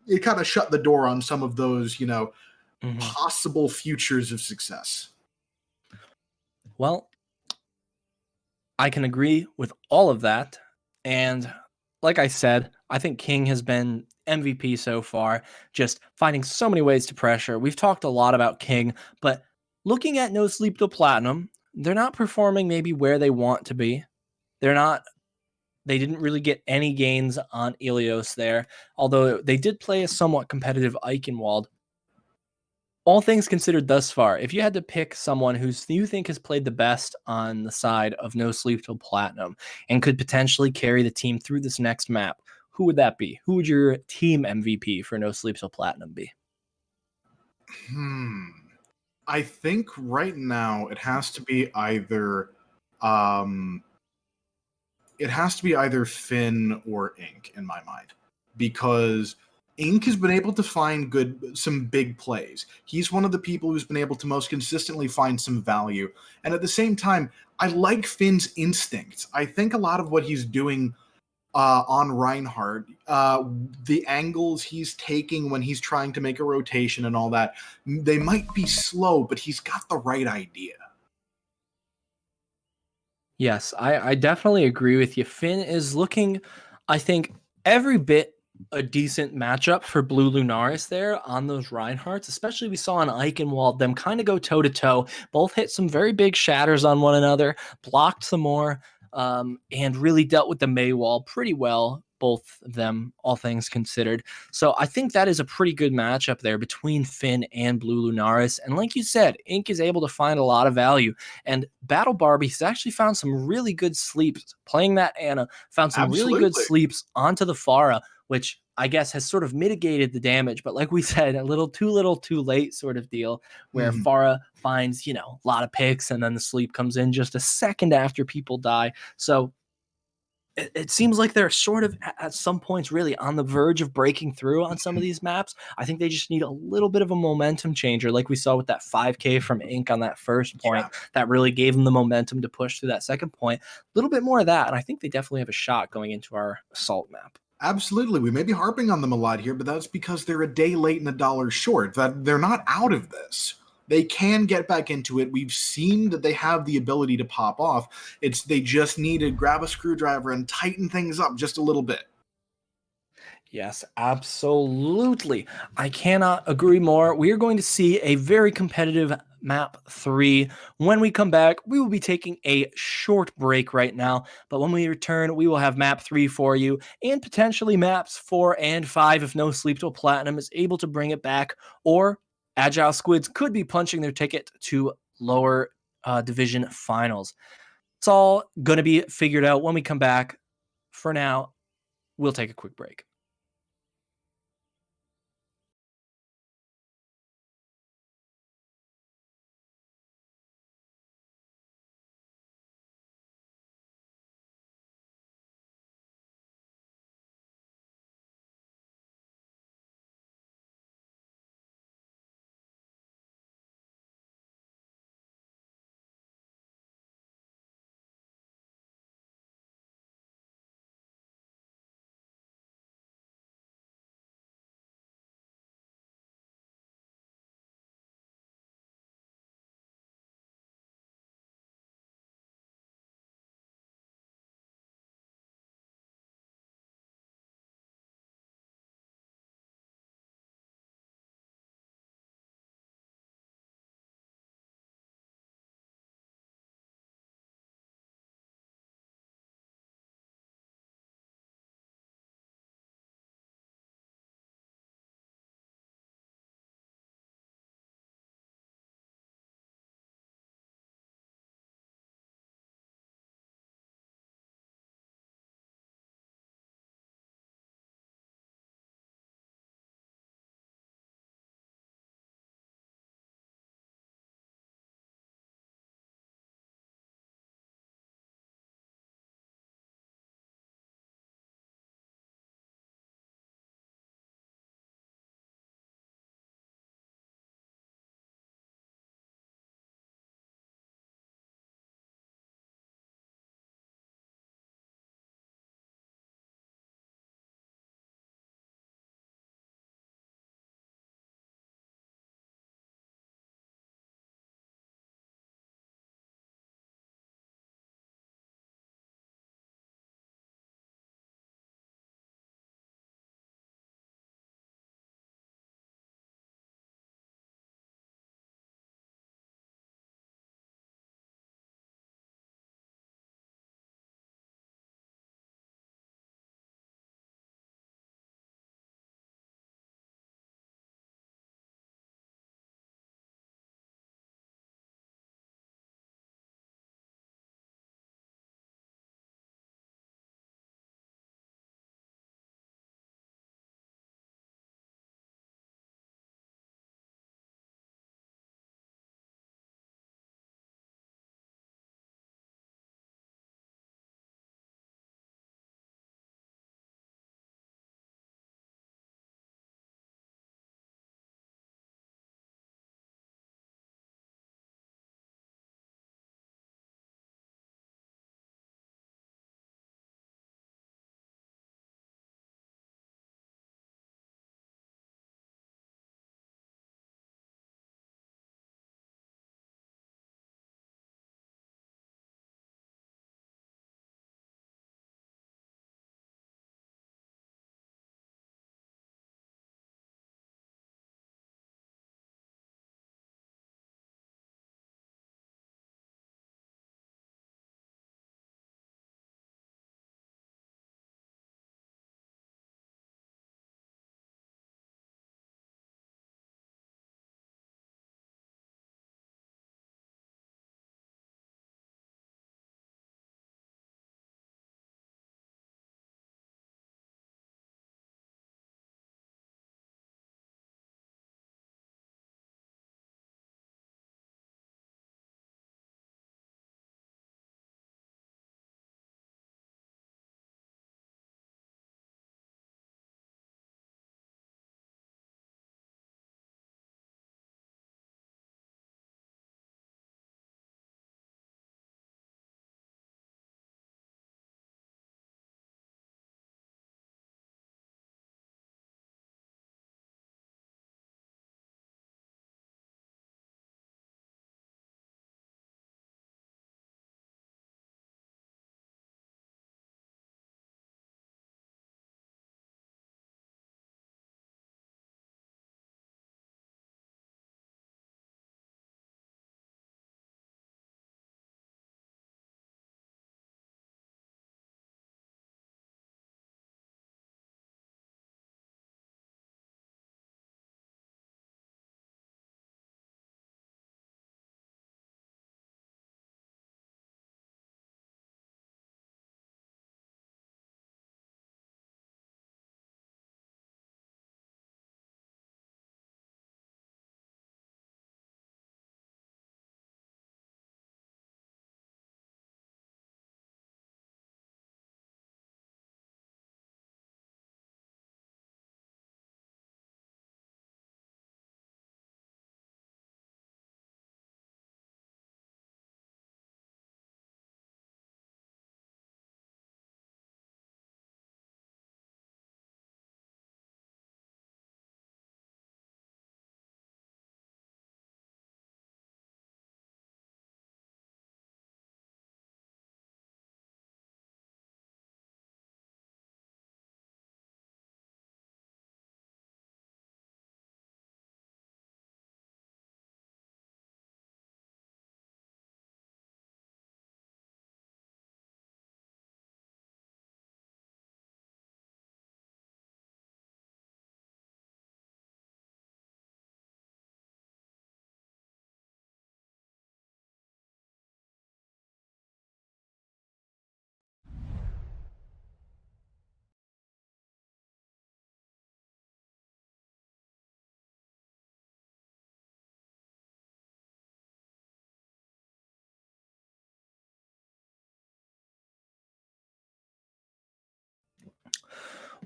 it kind of shut the door on some of those, Mhm. possible futures of success. Well, I can agree with all of that. And like I said, I think King has been MVP so far, just finding so many ways to pressure. We've talked a lot about King, but looking at No Sleep Till Platinum, they're not performing maybe where they want to be. They're not, they didn't really get any gains on Ilios there, although they did play a somewhat competitive Eichenwald. All things considered thus far, if you had to pick someone who's you think has played the best on the side of No Sleep Till Platinum and could potentially carry the team through this next map, who would that be? Who would your team MVP for No Sleep Till Platinum be? Hmm. I think right now um it has to be either Finn or Ink in my mind, because Ink has been able to find some big plays. He's one of the people who's been able to most consistently find some value. And at the same time, I like Finn's instincts. I think a lot of what he's doing on Reinhardt, the angles he's taking when he's trying to make a rotation and all that, they might be slow, but he's got the right idea. Yes, I definitely agree with you. Finn is looking, I think, every bit a decent matchup for Blue Lunaris there on those Reinhardts. Especially we saw on Eichenwald them kind of go toe to toe. Both hit some very big shatters on one another, blocked some more, and really dealt with the Maywall pretty well. Both of them, all things considered. So I think that is a pretty good matchup there between Finn and Blue Lunaris. And like you said, Ink is able to find a lot of value. And Battle Barbie has actually found some really good sleeps playing that Anna, found some really good Absolutely. sleeps onto the Pharah, which I guess has sort of mitigated the damage. But like we said, a little too late sort of deal where Mhm. Pharah finds, a lot of picks and then the sleep comes in just a second after people die. So it seems like they're sort of at some points really on the verge of breaking through on some of these maps. I think they just need a little bit of a momentum changer, like we saw with that 5K from Ink on that first point. Yeah. That really gave them the momentum to push through that second point. A little bit more of that, and I think they definitely have a shot going into our assault map. Absolutely. We may be harping on them a lot here, but that's because they're a day late and a dollar short. That they're not out of this. They can get back into it. We've seen that they have the ability to pop off. It's they just need to grab a screwdriver and tighten things up just a little bit. Yes, absolutely. I cannot agree more. We are going to see a very competitive map 3. When we come back, we will be taking a short break right now, but when we return, we will have map 3 for you and potentially maps 4 and 5 if No Sleep Till Platinum is able to bring it back, or Agile Squids could be punching their ticket to lower division finals. It's all going to be figured out when we come back. For now, we'll take a quick break.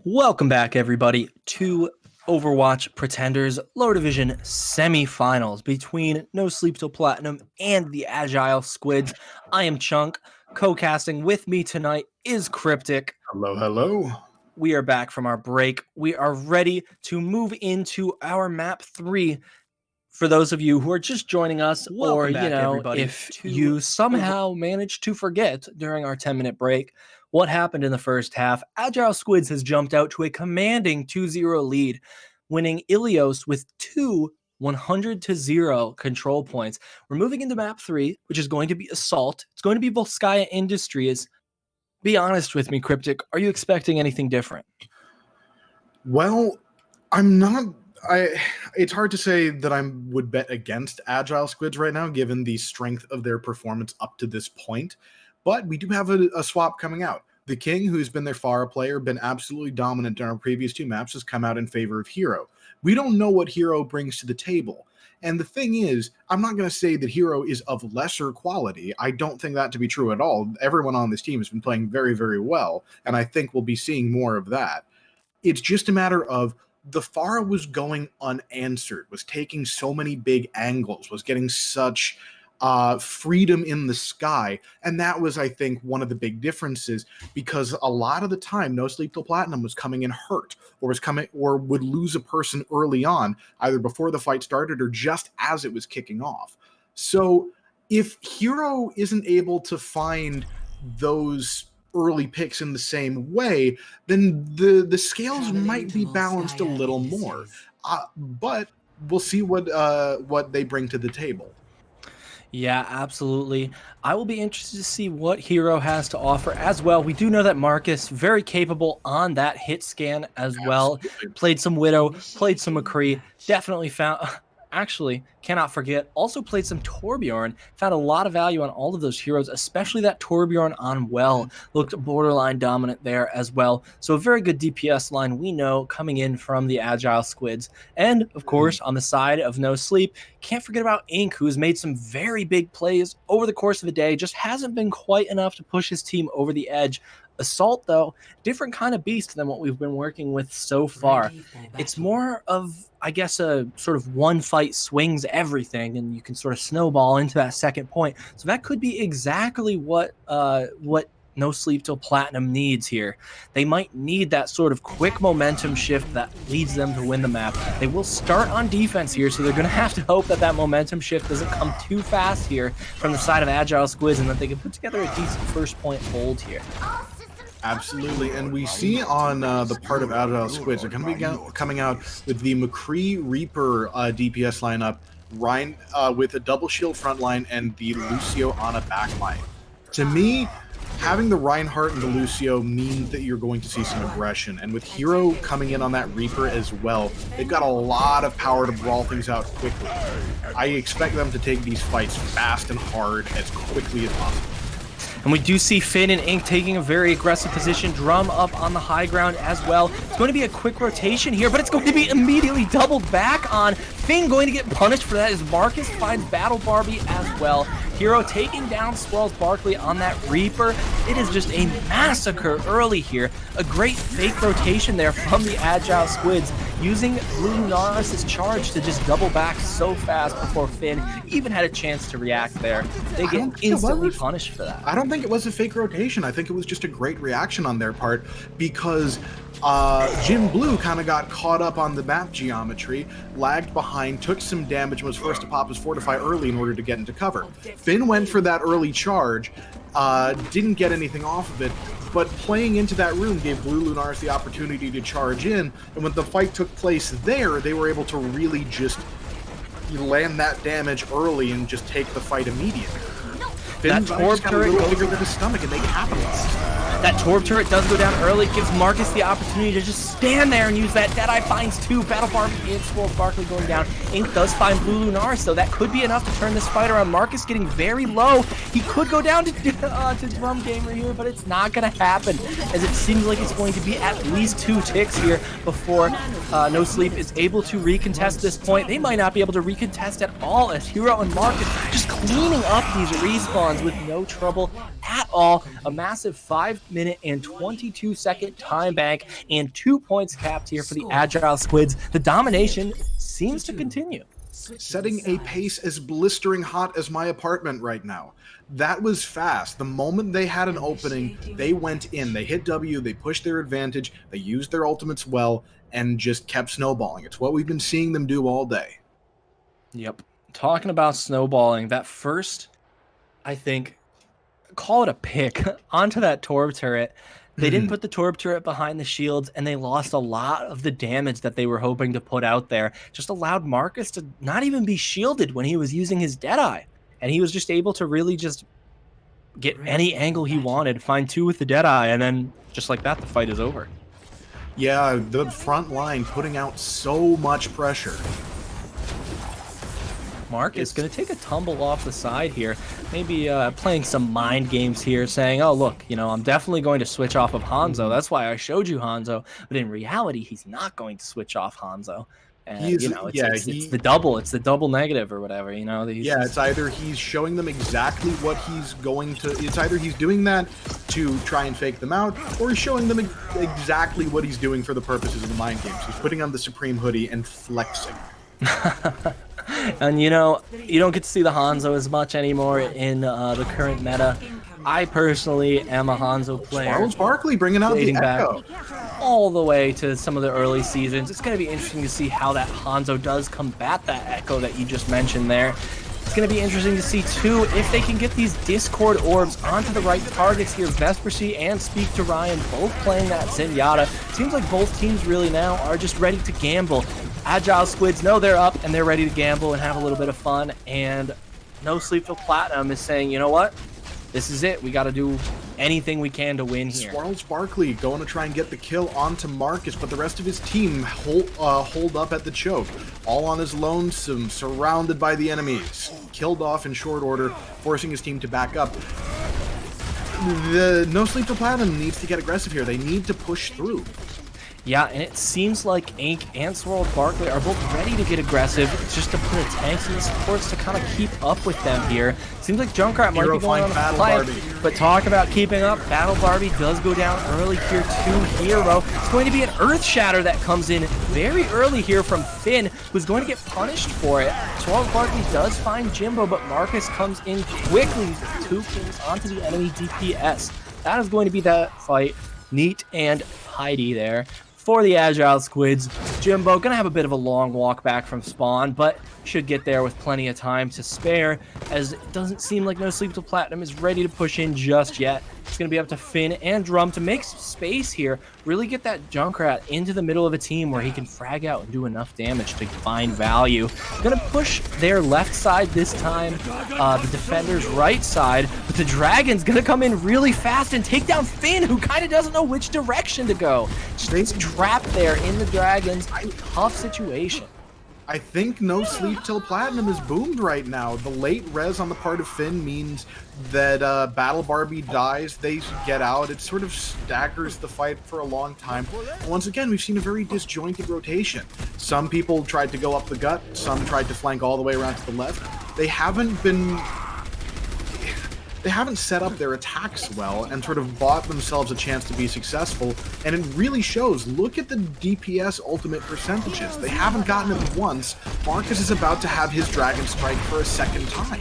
Welcome back, everybody, to Overwatch Pretenders Lower Division semifinals between No Sleep Till Platinum and the Agile Squids. I am Chunk. Co-casting with me tonight is Cryptic. Hello, hello. We are back from our break. We are ready to move into our map 3. For those of you who are just joining us, Welcome or, back, everybody, if to you somehow managed to forget during our 10-minute break what happened in the first half, Agile Squids has jumped out to a commanding 2-0 lead, winning Ilios with 2 100-0 control points. We're moving into map 3, which is going to be Assault. It's going to be Volskaya Industries. Be honest with me, Cryptic. Are you expecting anything different? Well, I'm not. It's hard to say that I would bet against Agile Squids right now, given the strength of their performance up to this point. But we do have a swap coming out. The King, who's been their Pharah player, been absolutely dominant in our previous 2 maps, has come out in favor of Hero. We don't know what Hero brings to the table. And the thing is, I'm not going to say that Hero is of lesser quality. I don't think that to be true at all. Everyone on this team has been playing very, very well, and I think we'll be seeing more of that. It's just a matter of the Pharah was going unanswered, was taking so many big angles, was getting such freedom in the sky, and that was, I think, one of the big differences, because a lot of the time No Sleep Till Platinum was coming in hurt, or would lose a person early on, either before the fight started or just as it was kicking off. So if Hero isn't able to find those early picks in the same way, then the scales might be balanced a little more. But we'll see what they bring to the table. Yeah, absolutely. I will be interested to see what Hero has to offer as well. We do know that Marcus, very capable on that hit scan as well. Absolutely. Played some Widow, played some McCree, definitely found... Actually, cannot forget, also played some Torbjorn, found a lot of value on all of those heroes, especially that Torbjorn on Well, looked borderline dominant there as well. So a very good DPS line we know coming in from the Agile Squids. And, of course, on the side of No Sleep, can't forget about Ink, who's made some very big plays over the course of the day, just hasn't been quite enough to push his team over the edge. Assault, though, different kind of beast than what we've been working with so far. It's more of, I guess, a sort of one fight swings everything, and you can sort of snowball into that second point. So that could be exactly what No Sleep Till Platinum needs here. They might need that sort of quick momentum shift that leads them to win the map. They will start on defense here, so they're going to have to hope that that momentum shift doesn't come too fast here from the side of Agile Squids, and that they can put together a decent first point hold here. Absolutely, and we see on the part of Agile Squids, they're going to be coming out with the McCree Reaper DPS lineup, Ryan with a double shield front line and the Lucio on a back line. To me, having the Reinhardt and the Lucio means that you're going to see some aggression, and with Hero coming in on that Reaper as well, they've got a lot of power to brawl things out quickly. I expect them to take these fights fast and hard as quickly as possible. And we do see Finn and Ink taking a very aggressive position, Drum up on the high ground as well. It's going to be a quick rotation here, but it's going to be immediately doubled back on. Finn going to get punished for that as Marcus finds Battle Barbie as well. Hero taking down Swells Barkley on that Reaper. It is just a massacre early here. A great fake rotation there from the Agile Squids, using Lunaris' charge to just double back so fast before Finn even had a chance to react there. They get instantly punished for that. I don't think it was a fake rotation. I think it was just a great reaction on their part, because Jim Blue kind of got caught up on the map geometry, lagged behind, took some damage, was forced to pop his Fortify early in order to get into cover. Finn went for that early charge, didn't get anything off of it, but playing into that room gave Blue Lunaris the opportunity to charge in, and when the fight took place there, they were able to really just land that damage early and just take the fight immediately. That Torb turret goes bigger than his stomach, and they capitalized. That Torb turret does go down early, gives Marcus the opportunity to just stand there and use that Deadeye finds 2. Battle Barbie and Swirl Barkley going down. Ink does find Blue Lunaris, so that could be enough to turn this fight around. Marcus getting very low. He could go down to Drum Gamer here, but it's not going to happen, as it seems like it's going to be at least 2 ticks here before No Sleep is able to recontest this point. They might not be able to recontest at all, as Hero and Marcus just cleaning up these respawns with no trouble at all. A massive 5-minute and 22-second time bank and 2 points capped here for the Agile Squids. The domination seems to continue. Setting a pace as blistering hot as my apartment right now. That was fast. The moment they had an opening, they went in. They hit W, they pushed their advantage, they used their ultimates well, and just kept snowballing. It's what we've been seeing them do all day. Yep. Talking about snowballing, that first, I think, call it a pick onto that Torb turret. They didn't put the Torb turret behind the shields, and they lost a lot of the damage that they were hoping to put out there. Just allowed Marcus to not even be shielded when he was using his Deadeye. And he was just able to really just get any angle he wanted, find 2 with the Deadeye, and then just like that, the fight is over. Yeah, the front line putting out so much pressure. Marcus going to take a tumble off the side here, maybe playing some mind games here, saying, oh, look, you know, I'm definitely going to switch off of Hanzo. That's why I showed you Hanzo. But in reality, he's not going to switch off Hanzo. And, you know, it's the double negative or whatever, you know. It's either he's showing them exactly what he's going to... It's either he's doing that to try and fake them out, or he's showing them exactly what he's doing for the purposes of the mind games. He's putting on the Supreme hoodie and flexing. And, you know, you don't get to see the Hanzo as much anymore in the current meta. I personally am a Hanzo player. Charles Barkley bringing out the Echo. All the way to some of the early seasons. It's going to be interesting to see how that Hanzo does combat that Echo that you just mentioned there. It's going to be interesting to see, too, if they can get these Discord orbs onto the right targets here. Vespercy and Speak to Ryan both playing that Zenyatta. Seems like both teams really now are just ready to gamble. Agile Squids know they're up and they're ready to gamble and have a little bit of fun. And No Sleep Till Platinum is saying, you know what? This is it. We got to do anything we can to win here. Charles Barkley going to try and get the kill onto Marcus, but the rest of his team hold up at the choke. All on his lonesome, surrounded by the enemies. Killed off in short order, forcing his team to back up. The No Sleep Till Platinum needs to get aggressive here. They need to push through. Yeah, and it seems like Ink and Swirl Barkley are both ready to get aggressive. It's just to put the tanks and the supports to kind of keep up with them here. Seems like Junkrat might be going on a flank, but talk about keeping up. Battle Barbie does go down early here to Hero. It's going to be an Earth Shatter that comes in very early here from Finn, who's going to get punished for it. Swirl Barkley does find Jimbo, but Marcus comes in quickly with 2 kills onto the enemy DPS. That is going to be that fight. Neat and Heidi there for the Agile Squids. Jimbo gonna have a bit of a long walk back from spawn, but should get there with plenty of time to spare, as it doesn't seem like No Sleep Till Platinum is ready to push in just yet. It's gonna be up to Finn and Drum to make some space here, really get that Junkrat into the middle of a team where he can frag out and do enough damage to find value. Gonna push their left side this time, the defender's right side, but the Dragon's gonna come in really fast and take down Finn, who kind of doesn't know which direction to go. Just trapped there in the Dragons. Tough situation. I think No Sleep Till Platinum is boomed right now. The late res on the part of Finn means that Battle Barbie dies, they get out. It sort of staggers the fight for a long time. Once again, we've seen a very disjointed rotation. Some people tried to go up the gut, some tried to flank all the way around to the left. They haven't set up their attacks well and sort of bought themselves a chance to be successful, and it really shows. Look at the DPS ultimate percentages. They haven't gotten it once. Marcus is about to have his Dragon Strike for a second time.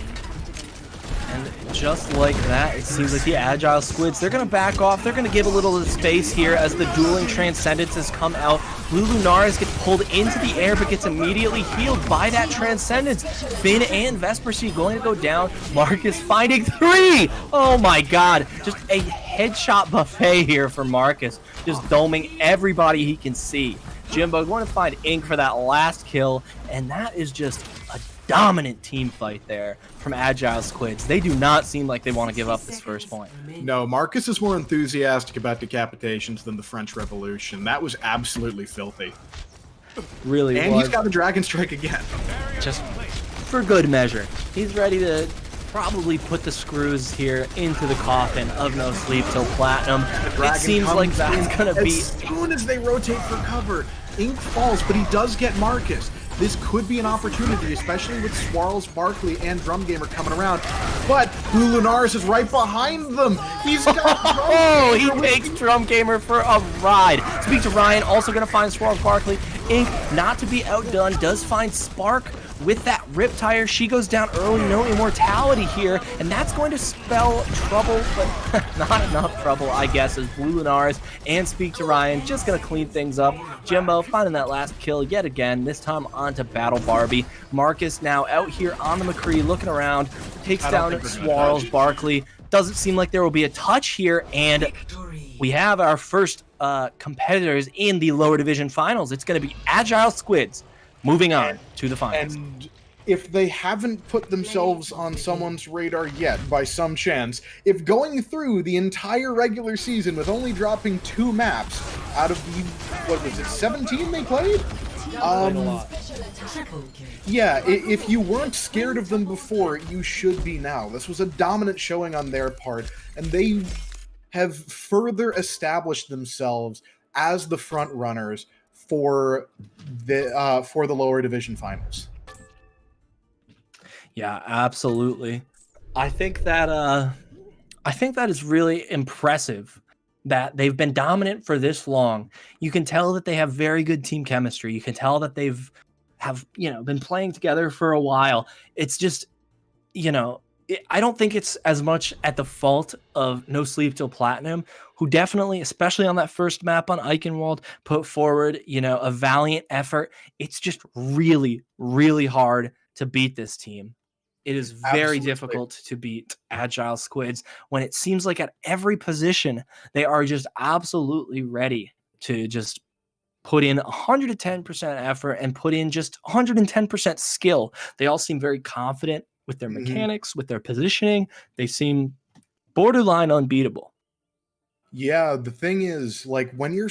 And just like that, it seems like the Agile Squids, they're going to back off. They're going to give a little space here as the dueling Transcendences come out. Blue Lunaris gets pulled into the air, but gets immediately healed by that Transcendence. Finn and Vespercy going to go down. Marcus finding 3! Oh my god. Just a headshot buffet here for Marcus. Just doming everybody he can see. Jimbo going to find Ink for that last kill, and that is just a dominant team fight there from Agile Squids. They do not seem like they want to give up this first point. No, Marcus is more enthusiastic about decapitations than the French Revolution. That was absolutely filthy. Really and he's got the Dragon Strike again. Just for good measure. He's ready to probably put the screws here into the coffin of No Sleep Till Platinum. It seems like that's going to be... As soon as they rotate for cover, Ink falls, but he does get Marcus. this could be an opportunity, especially with Swarls, Barkley, and Drum Gamer coming around. But Blue Lunaris is right behind them. He's got Oh, he takes Drum Gamer for a ride. Speak to Ryan, also going to find Swarls Barkley. Ink, not to be outdone, does find Spark with that Rip Tire. She goes down early, no immortality here, and that's going to spell trouble, but not enough trouble, I guess, as Blue Lunaris and Speak to Ryan just going to clean things up. Jimbo finding that last kill yet again, this time onto Battle Barbie. Marcus now out here on the McCree looking around, takes down Swarls Barkley. Doesn't seem like there will be a touch here, and we have our first competitors in the lower division finals. It's going to be Agile Squids moving on to the finals. And if they haven't put themselves on someone's radar yet, by some chance, if going through the entire regular season with only dropping 2 maps out of the, what was it, 17 they played? Yeah, if you weren't scared of them before, you should be now. This was a dominant showing on their part, and they have further established themselves as the front runners for the lower division finals. Yeah, absolutely. I think that is really impressive that they've been dominant for this long. You can tell that they have very good team chemistry. You can tell that they've been playing together for a while. It's just, I don't think it's as much at the fault of No Sleep Till Platinum, who definitely, especially on that first map on Eichenwald, put forward, a valiant effort. It's just really, really hard to beat this team. It is very difficult to beat Agile Squids when it seems like at every position, they are just absolutely ready to just put in 110% effort and put in just 110% skill. They all seem very confident with their mechanics, with their positioning. They seem borderline unbeatable. Yeah, the thing is, like, when you're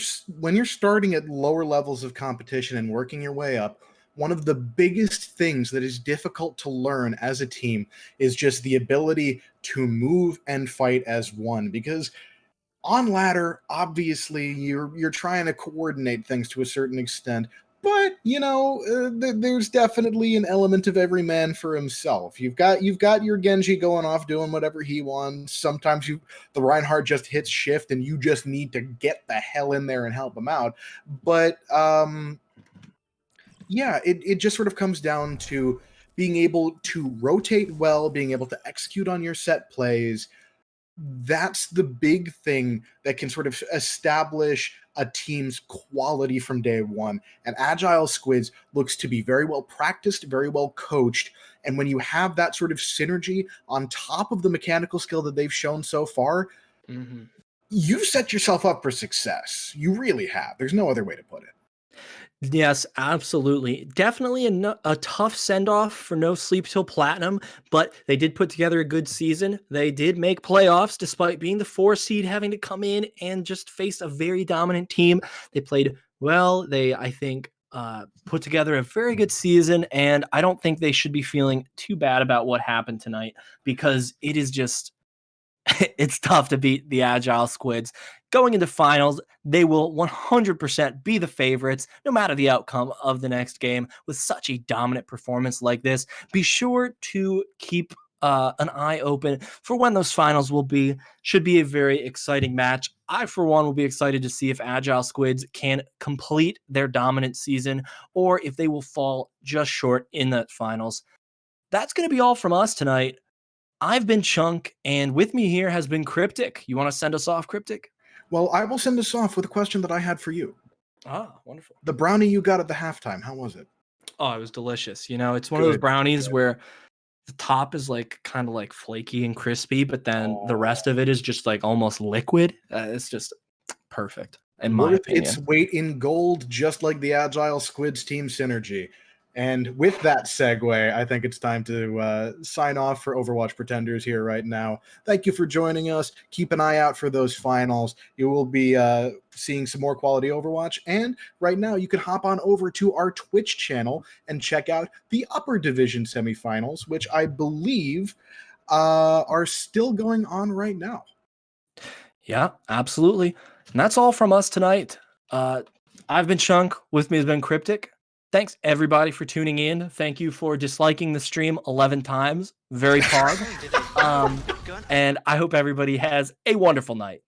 starting at lower levels of competition and working your way up, one of the biggest things that is difficult to learn as a team is just the ability to move and fight as one. Because on ladder, obviously, you're trying to coordinate things to a certain extent, but there's definitely an element of every man for himself. You've got your Genji going off doing whatever he wants. Sometimes the Reinhardt just hits shift, and you just need to get the hell in there and help him out. But yeah, it just sort of comes down to being able to rotate well, being able to execute on your set plays. That's the big thing that can sort of establish a team's quality from day one. And Agile Squids looks to be very well practiced, very well coached. And when you have that sort of synergy on top of the mechanical skill that they've shown so far, you've set yourself up for success. You really have. There's no other way to put it. Yes, absolutely. Definitely a tough send-off for No Sleep Till Platinum, but they did put together a good season. They did make playoffs despite being the 4 seed, having to come in and just face a very dominant team. They played well. They, I think, put together a very good season, and I don't think they should be feeling too bad about what happened tonight, because it is just it's tough to beat the Agile Squids. Going into finals, they will 100% be the favorites, no matter the outcome of the next game. With such a dominant performance like this, be sure to keep an eye open for when those finals will be. Should be a very exciting match. I, for one, will be excited to see if Agile Squids can complete their dominant season, or if they will fall just short in the finals. That's going to be all from us tonight. I've been Chunk, and with me here has been Cryptic. You want to send us off, Cryptic? Well, I will send us off with a question that I had for you. Ah, wonderful. The brownie you got at the halftime, how was it? Oh, it was delicious. It's one of those brownies where the top is like kind of like flaky and crispy, but then the rest of it is just like almost liquid. It's just perfect, in my opinion. Its weight in gold, just like the Agile Squids team synergy. And with that segue, I think it's time to sign off for Overwatch Pretenders here right now. Thank you for joining us. Keep an eye out for those finals. You will be seeing some more quality Overwatch. And right now, you can hop on over to our Twitch channel and check out the upper division semifinals, which I believe are still going on right now. Yeah, absolutely. And that's all from us tonight. I've been Chunk. With me has been Cryptic. Thanks everybody for tuning in. Thank you for disliking the stream 11 times. Very pog. And I hope everybody has a wonderful night.